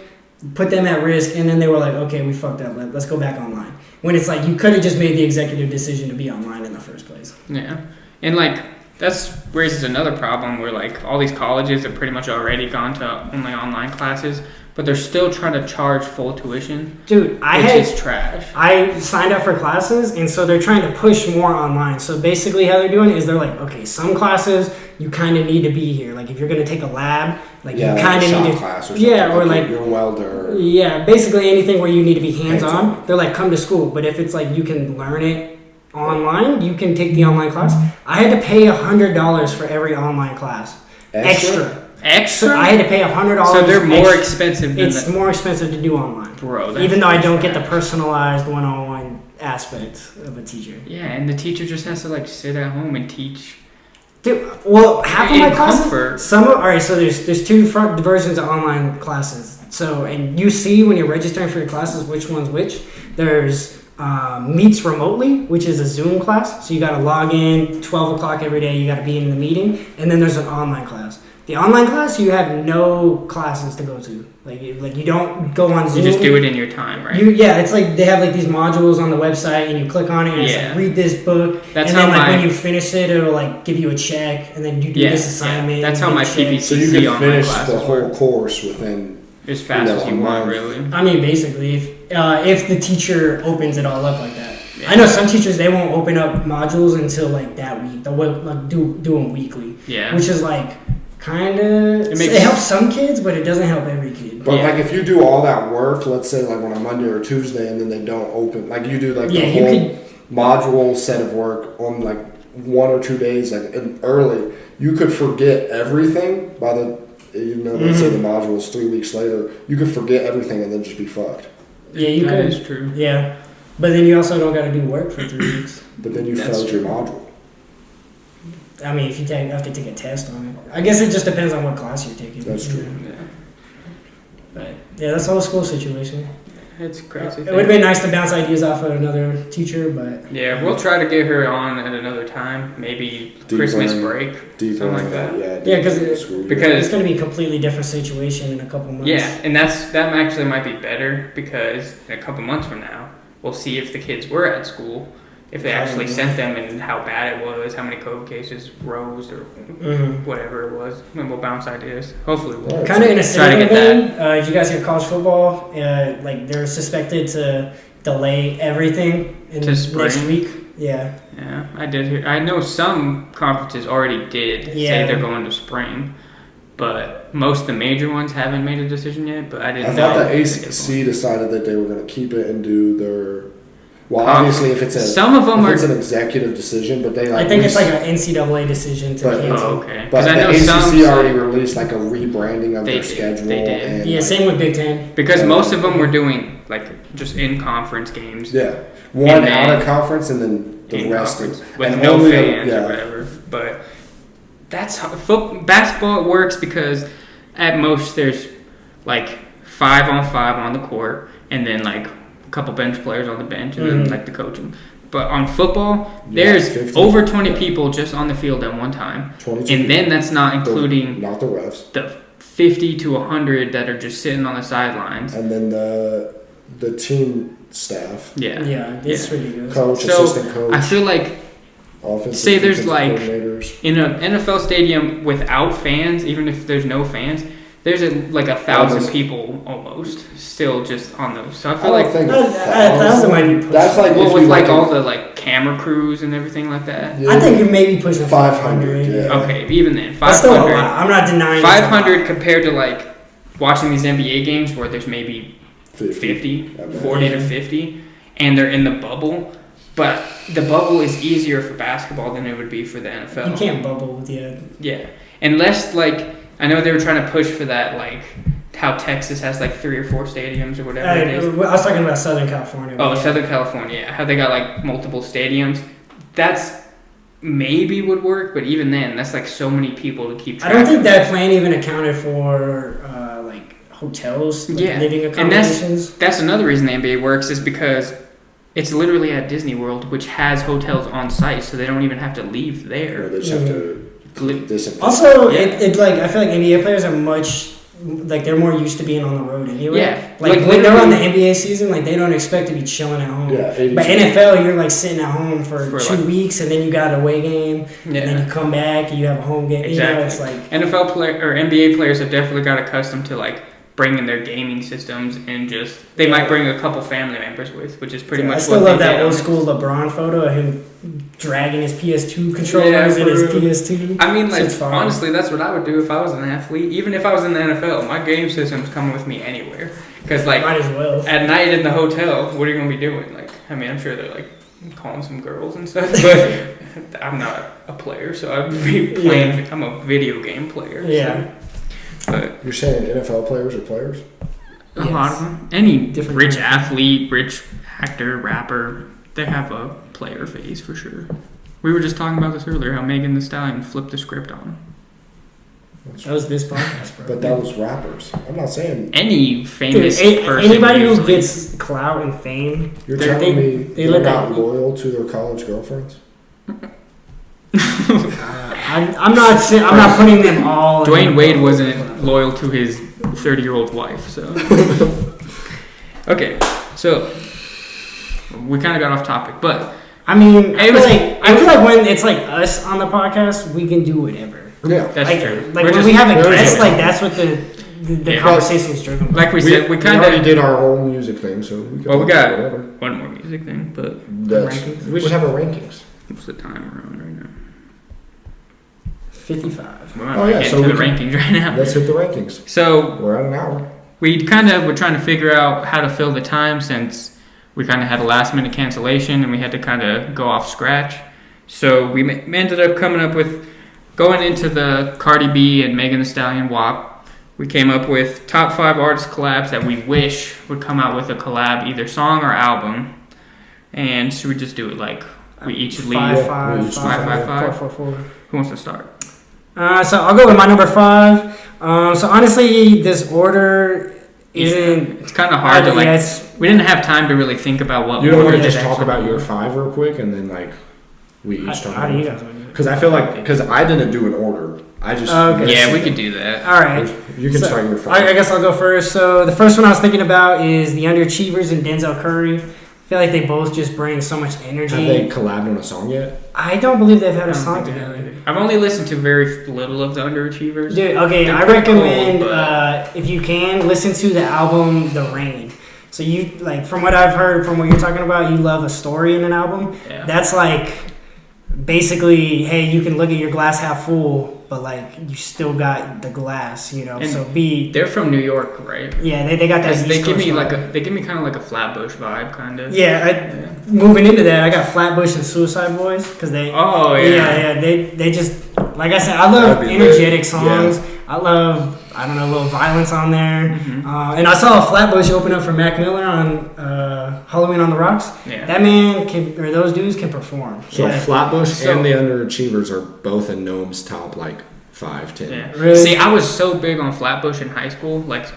put them at risk, and then they were like, okay, we fucked up, let's go back online. When it's like, you could have just made the executive decision to be online in the first place. Yeah. And like, that raises another problem where like all these colleges have pretty much already gone to only online classes, but they're still trying to charge full tuition. Dude, which is trash. I signed up for classes, and so they're trying to push more online. So basically how they're doing it is they're like, okay, some classes you kind of need to be here. Like if you're going to take a lab, like you kind of need to class or something. or like you're a welder. Yeah, basically anything where you need to be hands-on. They're like, come to school. But if it's like you can learn it online, you can take the online class. I had to pay $100 for every online class. Extra. So I had to pay $100. So they're more expensive. It's more expensive to do online, bro. Even though I don't get the personalized one-on-one aspect of a teacher. Yeah, and the teacher just has to like sit at home and teach. Dude, well, half of my classes. So there's 2 front versions of online classes. So and you see when you're registering for your classes which one's which. There's meets remotely, which is a Zoom class. So you got to log in 12 o'clock every day. You got to be in the meeting, and then there's an online class. The online class, you have no classes to go to. Like you don't go on Zoom. You just do it in your time, right? It's like they have like these modules on the website, and you click on it, and it's like, read this book. That's and then like when you finish it, it'll like give you a check, and then you do this assignment. That's how my PPCC so you can finish the whole course within as fast as you want, really. I mean, basically, if the teacher opens it all up like that. I know some teachers, they won't open up modules until like that week. They'll do them weekly. Yeah. Which is like kind of it helps some kids, but it doesn't help every kid. But like if you do all that work, let's say like on a Monday or Tuesday, and then they don't open, like you do like the whole module set of work on like 1 or 2 days, like early, you could forget everything by the let's say the module is 3 weeks later, you could forget everything and then just be fucked. Yeah, you could. That is true. Yeah, but then you also don't got to do work for 3 weeks. But then you failed your module. I mean, if you have to take a test on it, I guess it just depends on what class you're taking. That's true. Yeah. But yeah, that's the whole school situation. It's crazy. It would have been nice to bounce ideas off of another teacher, but yeah, we'll try to get her on at another time, maybe Christmas break, something like that. Yeah, because it's going to be a completely different situation in a couple months. Yeah, and that actually might be better because in a couple months from now, we'll see if the kids were at school, if they actually sent them and how bad it was, how many COVID cases rose or whatever it was, and we'll bounce ideas. Hopefully we'll kind of in a similar vein. Did you guys hear college football? Like they're suspected to delay everything next week. Yeah. Yeah, I did hear. I know some conferences already did say they're going to spring, but most of the major ones haven't made a decision yet. But I thought the ACC decided that they were going to keep it and do their. Well, obviously, if it's an executive decision, but they like. I think it's like an NCAA decision to cancel. Okay. But the ACC already released like a rebranding of their schedule. They did. And same with Big Ten. Because most of them were doing like just in conference games. Yeah, one out of conference and then the rest with no fans or whatever. But that's how basketball works because at most there's like 5-on-5 on the court, and then like a couple bench players on the bench, and then like the coaching. But on football, there's 50, over 20 people just on the field at one time, and then that's not including not the refs, the 50 to 100 that are just sitting on the sidelines, and then the team staff. Yeah, it's ridiculous. Coach, assistant coach. I feel like say there's like in an NFL stadium without fans, even if there's no fans. There's like 1,000 people almost still just on those. So I feel like 1,000 might be pushing. That's like with like all the like camera crews and everything like that. Yeah. I think you may be pushing 500. Yeah. Okay, even then 500. That's still a lot. I'm not denying 500 compared to like watching these NBA games where there's maybe 40 to 50, and they're in the bubble. But the bubble is easier for basketball than it would be for the NFL. You can't bubble, Yeah, unless like. I know they were trying to push for that, like how Texas has like 3 or 4 stadiums or whatever it is. I was talking about Southern California. Oh, Southern California. Yeah. How they got like multiple stadiums. That's maybe would work, but even then, that's like so many people to keep track of. I don't think that plan even accounted for like hotels, living accommodations. And that's another reason the NBA works is because it's literally at Disney World, which has hotels on site, so they don't even have to leave there. Yeah, they just have to. Also, it like I feel like NBA players are much like they're more used to being on the road anyway. Yeah, like when they're on the NBA season, like they don't expect to be chilling at home. Yeah, but NFL, you're like sitting at home for 2 weeks, and then you got an away game, and then you come back and you have a home game. Exactly. You know, it's like NFL or NBA players have definitely got accustomed to like bringing their gaming systems and just they might bring a couple family members with, which is pretty much. I still love that old school LeBron photo of him dragging his PS2 controllers and his PS2. I mean, like honestly, that's what I would do if I was an athlete. Even if I was in the NFL, my game system's coming with me anywhere. Because like, might as well. At night in the hotel, what are you gonna be doing? Like, I mean, I'm sure they're like calling some girls and stuff, but I'm not a player, so I'd be playing. I'm a video game player. Yeah. So. But you're saying NFL players are players? A lot of them. Any different rich athlete, rich actor, rapper, they have a player phase for sure. We were just talking about this earlier, how Megan Thee Stallion flipped the script on him. That was this podcast, bro. But that was rappers. I'm not saying any famous person. Anybody who gets clout and fame, you're telling me they're not loyal to their college girlfriends? I'm not putting them all. Dwayne Wade wasn't loyal to his 30-year-old wife, so. Okay, so we kind of got off topic, but I mean, I feel like when it's like us on the podcast, we can do whatever. Yeah, that's true. Like when we have a guest, like that's what the conversation is driven. Like we said, we kind of already did our whole music thing, so we got one more music thing, but we should have our rankings. What's the time we're on right now? 55. So the rankings right now. Let's hit the rankings. So we're at an hour. We kind of were trying to figure out how to fill the time since we kind of had a last minute cancellation and we had to kind of go off scratch. So we ended up coming up with going into the Cardi B and Megan Thee Stallion WAP. We came up with top 5 artist collabs that we wish would come out with a collab, either song or album. And should we just do it like we each lead? 5. 4. Who wants to start? So I'll go with my number 5. So honestly, this order isn't. It's kind of hard to like. We didn't have time to really think about what. You don't want to just talk about your 5 real quick, and then like we each talk. How do you guys want to do it? Because I feel like I didn't do an order. I just we could do that. All right, you can start your 5. I guess I'll go first. So the first one I was thinking about is the Underachievers and Denzel Curry. I feel like they both just bring so much energy. Have they collabed on a song yet? I don't believe they've had a song together. I've only listened to very little of the Underachievers. Dude, okay, I recommend if you can listen to the album The Rain. So you like from what I've heard from what you're talking about, you love a story in an album. Yeah. That's like basically, hey, you can look at your glass half full, but like you still got the glass, you know. And they're from New York, right? Yeah, they got that. They give me they give me kind of like a Flatbush vibe, kind of. Yeah, moving into that, I got Flatbush and Suicide Boys because they. Oh yeah. They just like I said, I love energetic songs. Yeah. I love a little violence on there. Mm-hmm. And I saw Flatbush open up for Mac Miller on Halloween on the Rocks. Yeah. That man those dudes can perform. So Flatbush and the Underachievers are both in Gnome's top like 5, 10. Yeah. Really? See, I was so big on Flatbush in high school. Like,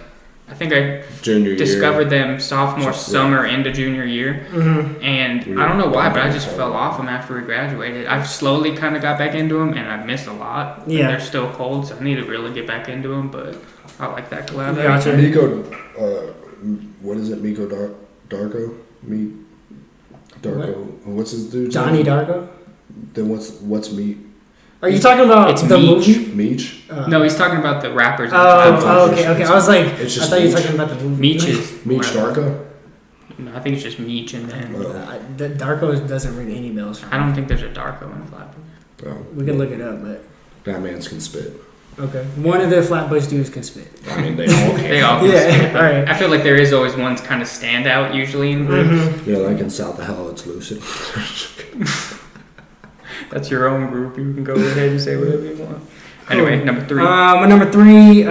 I think I discovered them sophomore summer into junior year. Mm-hmm. And I don't know why, but I just fell off them after we graduated. I've slowly kind of got back into them, and I've missed a lot. Yeah. And they're still cold, so I need to really get back into them, but I like that collab. Gotcha. Miko, what is it? Miko Darko? Darko. What's his dude? Johnny Darko? Then what's Meat? Are you talking about the movie? Meech? No, he's talking about the rappers. Okay. I was like, I thought you were talking about the movie. Meech is Meech Darko? No, I think it's just Meech and then. The Darko doesn't ring any bells. I don't think there's a Darko in Flatbush. Oh. We can look it up, but. That man's can spit. Okay. One of the Flatbush dudes can spit. I mean, they all can. They all can spit. All right. I feel like there is always one kind of standout usually in groups. Mm-hmm. Yeah, like in South of Hell, it's Lucid. That's your own group. You can go ahead and say whatever you want. Anyway, number 3. My number 3,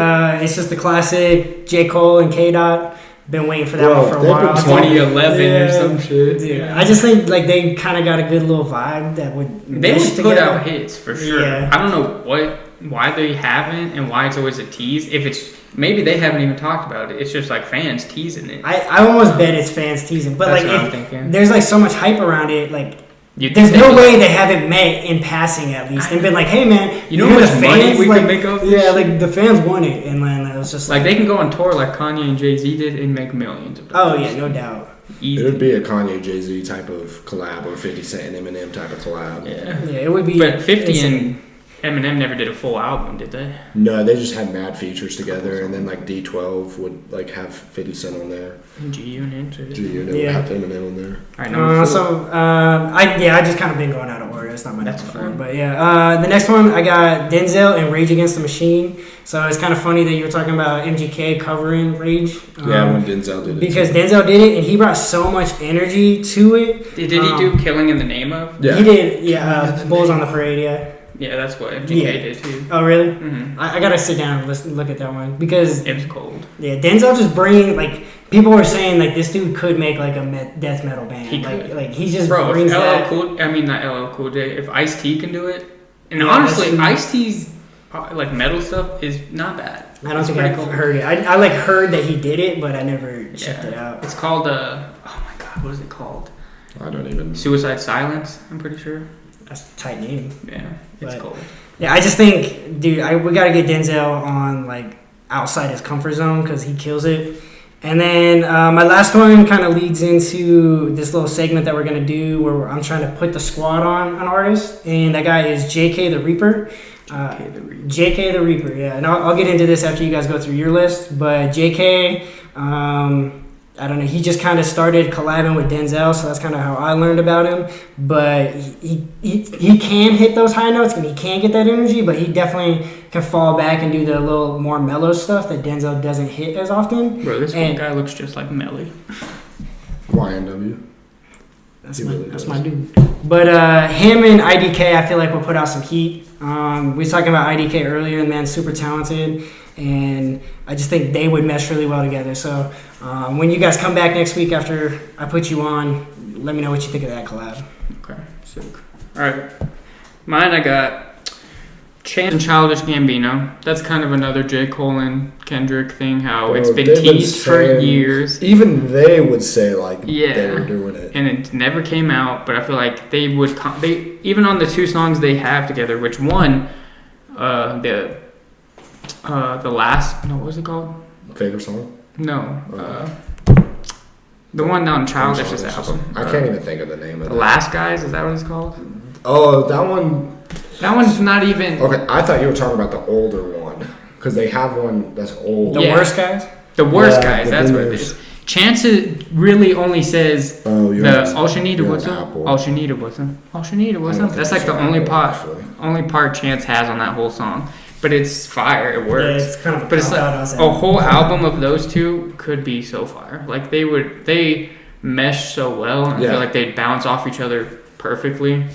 it's just the classic J. Cole and K-Dot. Been waiting for that one for a while. 2011 or some shit. Dude, I just think like they kind of got a good little vibe that would. They would put out hits for sure. Yeah. I don't know why they haven't and why it's always a tease. If it's maybe they haven't even talked about it. It's just like fans teasing it. I almost bet it's fans teasing, but that's like if there's like so much hype around it, like. There's no way they haven't met in passing at least and been like, hey man, you know how much money we could make off this? Yeah, like the fans want it, and then it was just like they can go on tour like Kanye and Jay-Z did and make millions of dollars. Oh yeah, no doubt. Easy. It would be a Kanye Jay-Z type of collab or 50 Cent and Eminem type of collab. Yeah, it would be. But 50 and Eminem never did a full album, did they? No, they just had mad features together, and then like D12 would like have 50 Cent on there. And G-Unit. G-Unit would have Eminem on there. All right, I just kind of been going out of order. It's not my number 4, but the next one I got Denzel and Rage Against the Machine. So it's kind of funny that you were talking about MGK covering Rage. When Denzel did it. Because Denzel did it, and he brought so much energy to it. Did he do Killing in the Name of? Yeah. He did, Bulls on the Parade, yeah. Yeah, that's what MGK did too. Oh, really? Mm-hmm. I gotta sit down and look at that one because it was cold. Yeah, Denzel just bring like people were saying like this dude could make like a death metal band. He could. Like he just brings that. Not LL Cool J. If Ice-T can do it, and honestly, Ice-T's like metal stuff is not bad. I don't think I've heard it. I like heard that he did it, but I never checked it out. It's called oh my god, what is it called? I don't even. Suicide Silence. I'm pretty sure. That's a tight name. Yeah, it's cold. Yeah, I just think, dude, we gotta get Denzel on like outside his comfort zone because he kills it. And then my last one kind of leads into this little segment that we're gonna do where I'm trying to put the squad on an artist, and that guy is J.K. the Reaper. JK the Reaper, yeah. And I'll get into this after you guys go through your list. But JK, I don't know, he just kind of started collabing with Denzel, so that's kind of how I learned about him. But he can hit those high notes and he can get that energy, but he definitely can fall back and do the little more mellow stuff that Denzel doesn't hit as often. Bro, this one guy looks just like Melly. YNW. That's my dude. But him and IDK, I feel like will put out some heat. We were talking about IDK earlier, and man's super talented, and I just think they would mesh really well together. So when you guys come back next week after I put you on, let me know what you think of that collab. Okay, sick. All right, mine I got Chance and Childish Gambino. That's kind of another J. Cole and Kendrick thing, how it's been teased for years. Even they would say, like, they were doing it. And it never came out, but I feel like they would... They even on the 2 songs they have together, which one, the last... No, what was it called? Favorite song? No. The one on Childish's album. I can't even think of the name of it. The Last Guys? Is that what it's called? Oh, that one... That one's not even... Okay, I thought you were talking about the older one. Because they have one that's old. The Worst Guys? The Worst Guys, that's what it is. Chance really only says all she needed was some. All she needed was some. All she needed was some. That's like the only part Chance has on that whole song. But it's fire. It works. Yeah, it's kind of but it's like a whole album of those two could be so fire. Like they mesh so well, and I feel like they'd bounce off each other perfectly.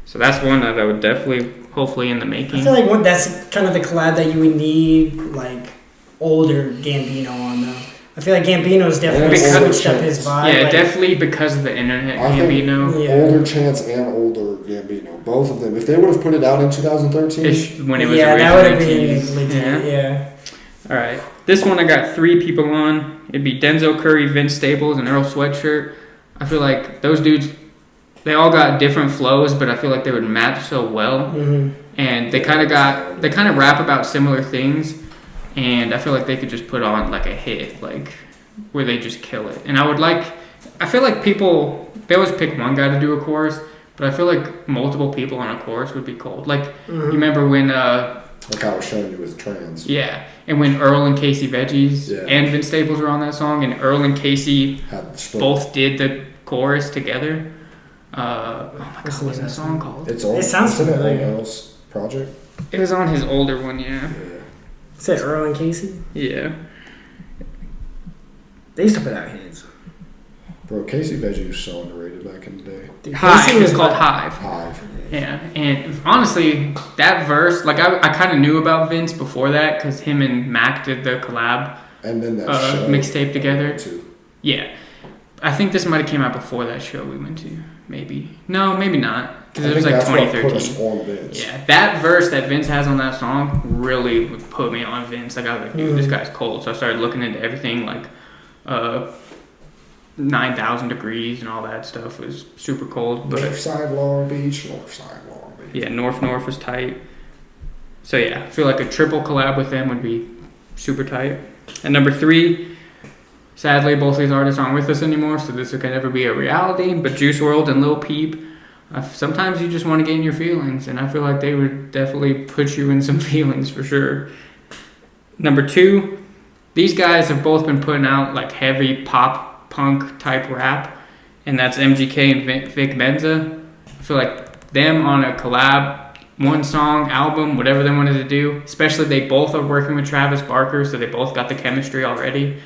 So that's one that I would definitely, hopefully, in the making. I feel like that's kind of the collab that you would need, like, older Gambino on, though. I feel like Gambino's definitely switched up his vibe. Yeah, definitely because of the internet, Gambino. Older Chance and older Gambino, both of them. If they would have put it out in 2013, when it was that would have been teased. legit. Yeah. All right, this one I got 3 people on. It'd be Denzel Curry, Vince Staples, and Earl Sweatshirt. I feel like those dudes, they all got different flows, but I feel like they would match so well. Mm-hmm. And they kind of rap about similar things. And I feel like they could just put on like a hit, like where they just kill it. And I feel like people, they always pick one guy to do a chorus, but I feel like multiple people on a chorus would be cold. Like, you remember when... like I was showing you with Trans. Yeah, and when Earl and Casey Veggies and Vince Staples were on that song, and Earl and Casey both did the chorus together. Oh my God, what's that song called? It sounds familiar. Earl's project? It was on his older one, yeah. Is it Earl and Casey? Yeah. They used to put out hits. Bro, Casey Veggie was so underrated back in the day. Dude, Hive. It was called Hive. Hive. Yeah, and honestly, that verse, like I kind of knew about Vince before that because him and Mac did the collab and then that mixtape together. Yeah. I think this might have came out before that show we went to. Maybe. No, maybe not. Because it was like 2013. Yeah, that verse that Vince has on that song really put me on Vince. Like, I was like, dude, this guy's cold. So I started looking into everything, like 9,000 Degrees and all that stuff. It was super cold. But Northside Long Beach. Yeah, North was tight. So yeah, I feel like a triple collab with them would be super tight. And number 3... Sadly, both these artists aren't with us anymore, so this can never be a reality. But Juice WRLD and Lil Peep, sometimes you just want to get in your feelings, and I feel like they would definitely put you in some feelings for sure. Number 2, these guys have both been putting out like heavy pop punk type rap, and that's MGK and Vic Mensa. I feel like them on a collab, one song, album, whatever they wanted to do, especially they both are working with Travis Barker, so they both got the chemistry already.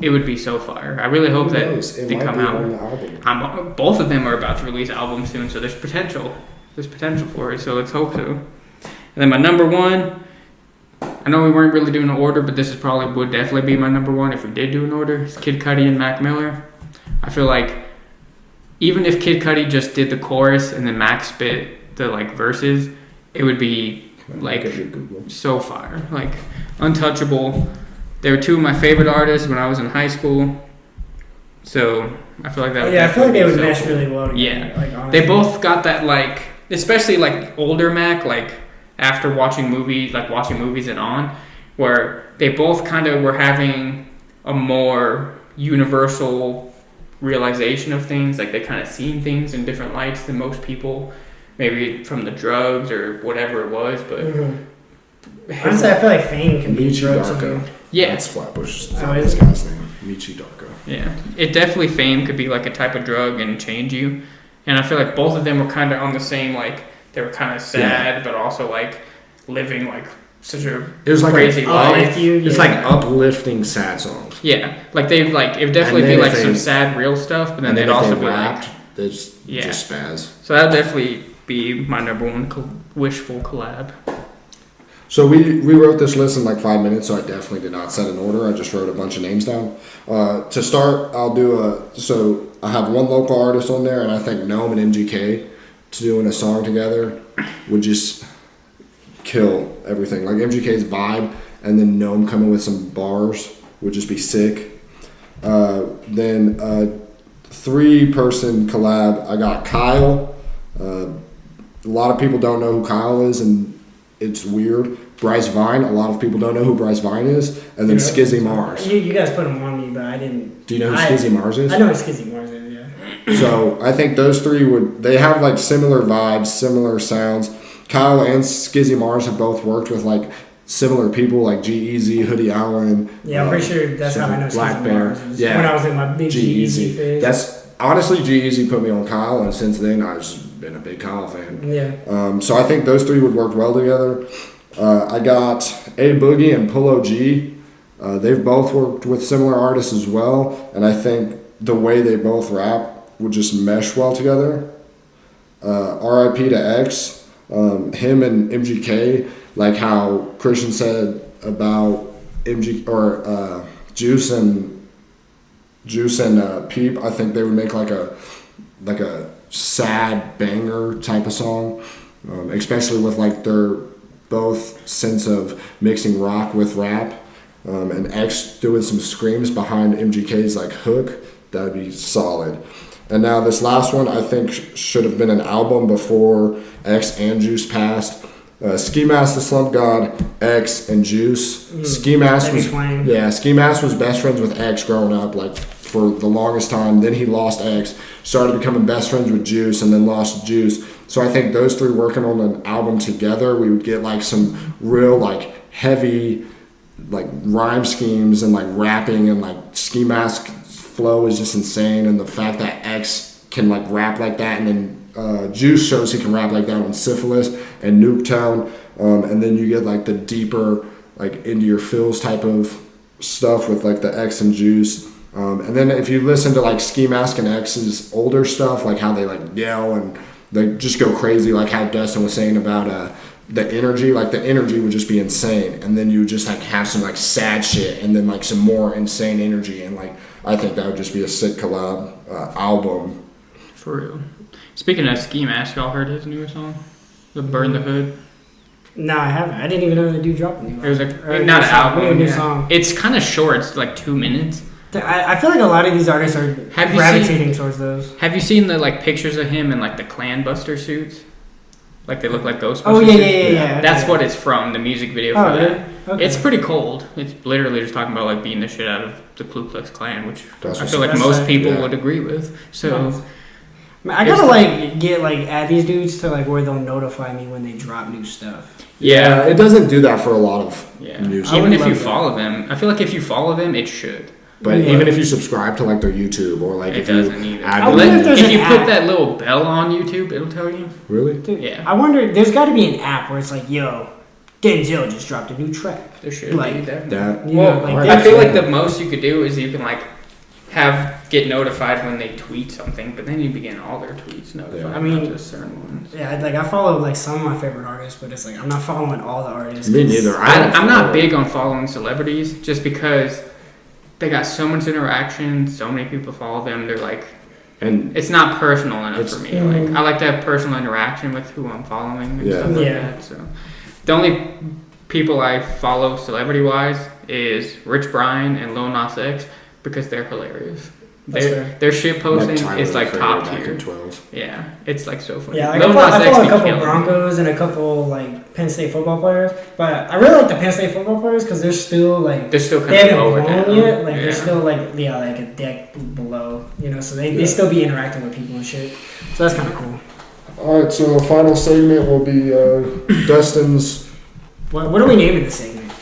It would be so fire. I really hope that they come out. Both of them are about to release albums soon, so there's potential. There's potential for it, so let's hope so. And then my number 1, I know we weren't really doing an order, but this is would definitely be my number 1 if we did do an order. It's Kid Cudi and Mac Miller. I feel like even if Kid Cudi just did the chorus and then Mac spit the like verses, it would be like so fire, like untouchable. They were 2 of my favorite artists when I was in high school, so I feel like that. I feel like they would mesh really well together. Yeah, like, they both got that like, especially like older Mac, like after watching movies and on, where they both kind of were having a more universal realization of things. Like they kind of seen things in different lights than most people, maybe from the drugs or whatever it was, but. Honestly, I feel like fame can be drugs. Yeah. That's Flatbush. This guy's name. Michi Darko. Yeah. It definitely, fame could be like a type of drug and change you. And I feel like both of them were kind of on the same, like, they were kind of sad, but also, like, living, like, such a crazy life. It's like uplifting sad songs. Yeah. Like, they'd, like, it would definitely be, like, some sad, real stuff, but then they'd also be, like... It's just spaz. So that'd definitely be my number one wishful collab. So we wrote this list in like 5 minutes, so I definitely did not set an order. I just wrote a bunch of names down. To start, I'll do so I have one local artist on there, and I think Gnome and MGK doing a song together would just kill everything. Like MGK's vibe, and then Gnome coming with some bars would just be sick. Then 3-person collab, I got Kyle. A lot of people don't know who Kyle is, and it's weird. Bryce Vine, a lot of people don't know who Bryce Vine is. And then Skizzy Mars. You guys put him on me, but I didn't. Do you know who Skizzy Mars is? I know who Skizzy Mars is, yeah. So I think those 3 they have like similar vibes, similar sounds. Kyle and Skizzy Mars have both worked with like similar people like G-Eazy, Hoodie Allen. Yeah, I'm pretty sure that's how I know Black Skizzy Bear. Mars. Yeah. When I was in my big G-Eazy phase. That's honestly, G-Eazy put me on Kyle, and since then I've just been a big Kyle fan. Yeah. So I think those 3 would work well together. I got A Boogie and Polo G. They've both worked with similar artists as well, and I think the way they both rap would just mesh well together. R.I.P. to X. Him and MGK, like how Christian said about Juice and Peep. I think they would make like a sad banger type of song, especially with like their both sense of mixing rock with rap, and X doing some screams behind MGK's like hook. That would be solid. And now this last one I think should have been an album before X and Juice passed. Ski Mask, the Slump God, X, and Juice. Ski Mask was best friends with X growing up, like for the longest time. Then he lost X, started becoming best friends with Juice, and then lost Juice. So I think those 3 working on an album together, we would get like some real like heavy like rhyme schemes and like rapping, and like Ski Mask flow is just insane, and the fact that X can like rap like that, and then Juice shows he can rap like that on Syphilis and Nuketown, and then you get like the deeper like into your feels type of stuff with like the X and Juice, and then if you listen to like Ski Mask and X's older stuff, like how they like yell and they just go crazy, like how Dustin was saying about the energy, like the energy would just be insane, and then you would just like have some like sad shit, and then like some more insane energy, and like I think that would just be a sick collab album. For real. Speaking of Ski Mask, y'all heard his newest song? The Burn the Hood? No, I haven't. I didn't even know the dude dropped a new album. It was not an album. A new song. It's kind of short. It's like 2 minutes. I feel like a lot of these artists are gravitating towards those. Have you seen the like pictures of him in like the Clan Buster suits? Like they look like Ghostbusters. Oh yeah. That's what it's from. The music video for that. Really? Okay. It's pretty cold. It's literally just talking about like beating the shit out of the Ku Klux Klan, which I feel like most people would agree with. So. Nice. I gotta like get like add these dudes to like where they'll notify me when they drop new stuff. Yeah, it doesn't do that for a lot of music. Even if you follow them, I feel like if you follow them, it should. But even if you subscribe to like their YouTube or like if you if you put that little bell on YouTube, it'll tell you. Really? Dude, yeah. I wonder. There's got to be an app where it's like, yo, Denzel just dropped a new track. There should like be that. I feel like the most you could do is you can like get notified when they tweet something, but then you begin all their tweets notified. Yeah. I mean, not just certain ones. Yeah, like I follow like some of my favorite artists, but it's like I'm not following all the artists. Me neither. I'm not big on following celebrities just because they got so much interaction, so many people follow them. They're like, and it's not personal enough for me. Like I like to have personal interaction with who I'm following and stuff like that. So the only people I follow celebrity wise is Rich Brian and Lil Nas X because they're hilarious. Their shit posting is like top tier. Yeah, it's like so funny. Yeah, like I follow a couple Broncos and a couple like Penn State football players, but I really like the Penn State football players because they're still kind of lower down yet. Like they're still like a deck below, you know. So they still be interacting with people and shit. So that's kind of cool. All right, so the final segment will be Dustin's What are we naming this segment?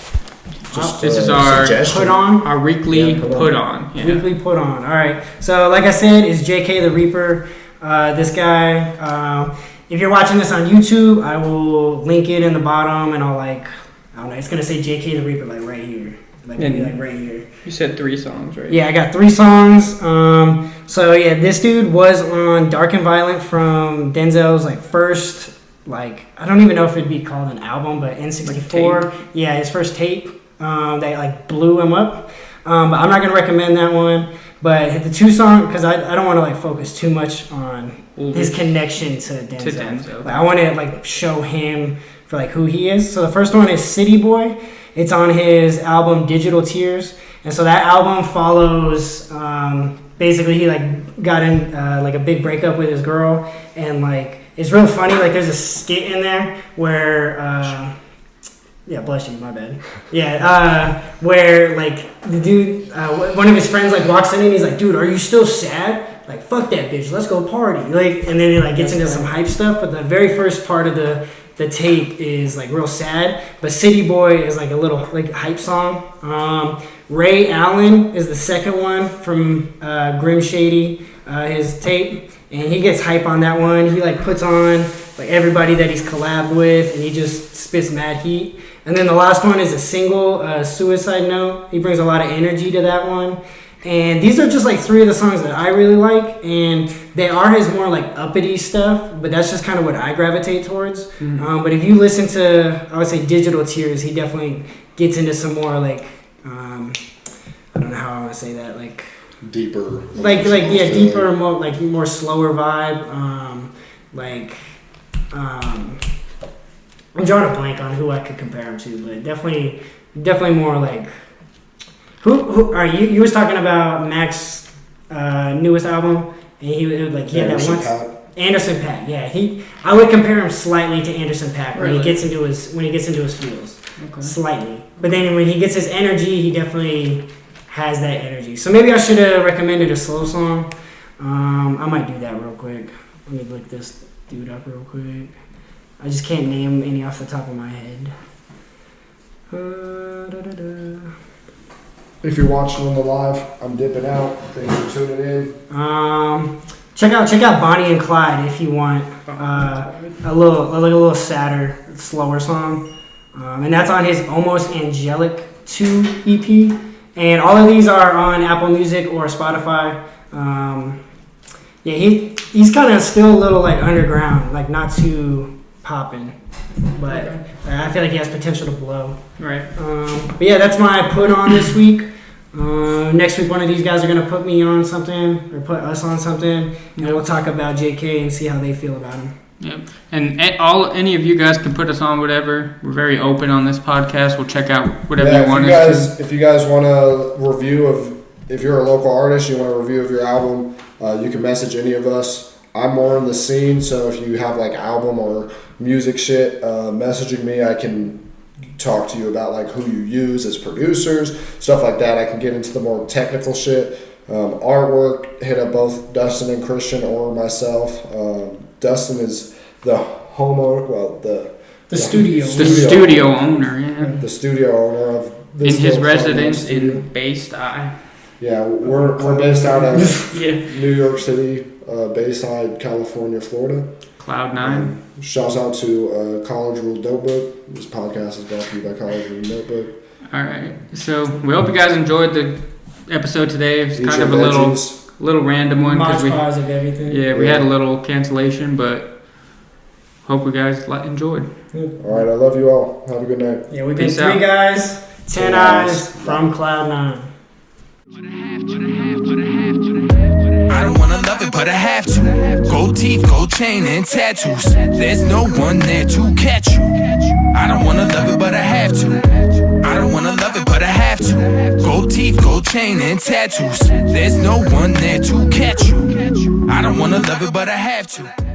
This is our put on, our weekly put on. Yeah. Weekly put on. All right. So like I said, it's JK the Reaper. This guy. If you're watching this on YouTube, I will link it in the bottom, and I don't know. It's gonna say JK the Reaper like right here, maybe right here. You said 3 songs, right? Yeah, I got 3 songs. So yeah, this dude was on Dark and Violent from Denzel's first I don't even know if it'd be called an album, but N64. Yeah, his first tape. That blew him up. But I'm not gonna recommend that one. But the 2 songs, because I don't want to focus too much on his connection to Denzel. I want to show him for who he is. So the first one is City Boy. It's on his album Digital Tears, and so that album follows. Basically, he got in a big breakup with his girl, and it's real funny. There's a skit in there where. Yeah, bless you, my bad. Yeah, where the dude, one of his friends walks in and he's like, "Dude, are you still sad? Fuck that bitch, let's go party." And then he gets into some hype stuff. But the very first part of the tape is real sad. But City Boy is a little hype song. Ray Allen is the second one from Grim Shady, his tape, and he gets hype on that one. He puts on everybody that he's collabed with, and he just spits mad heat. And then the last one is a single, Suicide Note. He brings a lot of energy to that one. And these are just 3 of the songs that I really like. And they are his more uppity stuff, but that's just kind of what I gravitate towards. Mm-hmm. But if you listen to, I would say Digital Tears, he definitely gets into some more I don't know how I want to say that, deeper. Deeper, more slower vibe. I'm drawing a blank on who I could compare him to, but definitely more who are you was talking about Mac's newest album, and he had that one Anderson .Paak. Yeah, I would compare him slightly to Anderson .Paak when he gets into his feels. Okay. Slightly. But then when he gets his energy, he definitely has that energy. So maybe I should have recommended a slow song. I might do that real quick. Let me look this dude up real quick. I just can't name any off the top of my head. If you're watching on the live, I'm dipping out. Thanks for tuning in. Check out Bonnie and Clyde if you want a little sadder, slower song. And that's on his Almost Angelic 2 EP. And all of these are on Apple Music or Spotify. He's kind of still a little underground, not too popping, but I feel like he has potential to blow. Right. But yeah, that's my put on this week. Next week, one of these guys are gonna put me on something or put us on something, and we'll talk about JK and see how they feel about him. Yep. And any of you guys can put us on whatever. We're very open on this podcast. We'll check out whatever you want us to. If you guys want a review if you're a local artist, you want a review of your album, you can message any of us. I'm more in the scene, so if you have album or music shit, messaging me, I can talk to you about who you use as producers, stuff like that. I can get into the more technical shit. Artwork, hit up both Dustin and Christian or myself. Dustin is the the studio owner, yeah. The studio owner of this. In his residence in Bayside. Yeah, we're based out of New York City, Bayside, California, Florida. Cloud 9. Shouts out to College Rule Notebook. This podcast is brought to you by College Rule Notebook. All right, so we hope you guys enjoyed the episode today. It's kind of a little random one because of everything. Yeah, we had a little cancellation, but hope you guys enjoyed. Yeah. All right, I love you all. Have a good night. Yeah, we've been 3 guys, 10 eyes from Cloud 9. I don't wanna love it, but I have to. Gold teeth, gold chain, and tattoos. There's no one there to catch you. I don't wanna love it, but I have to. I don't wanna love it, but I have to. Gold teeth, gold chain, and tattoos. There's no one there to catch you. I don't wanna love it, but I have to.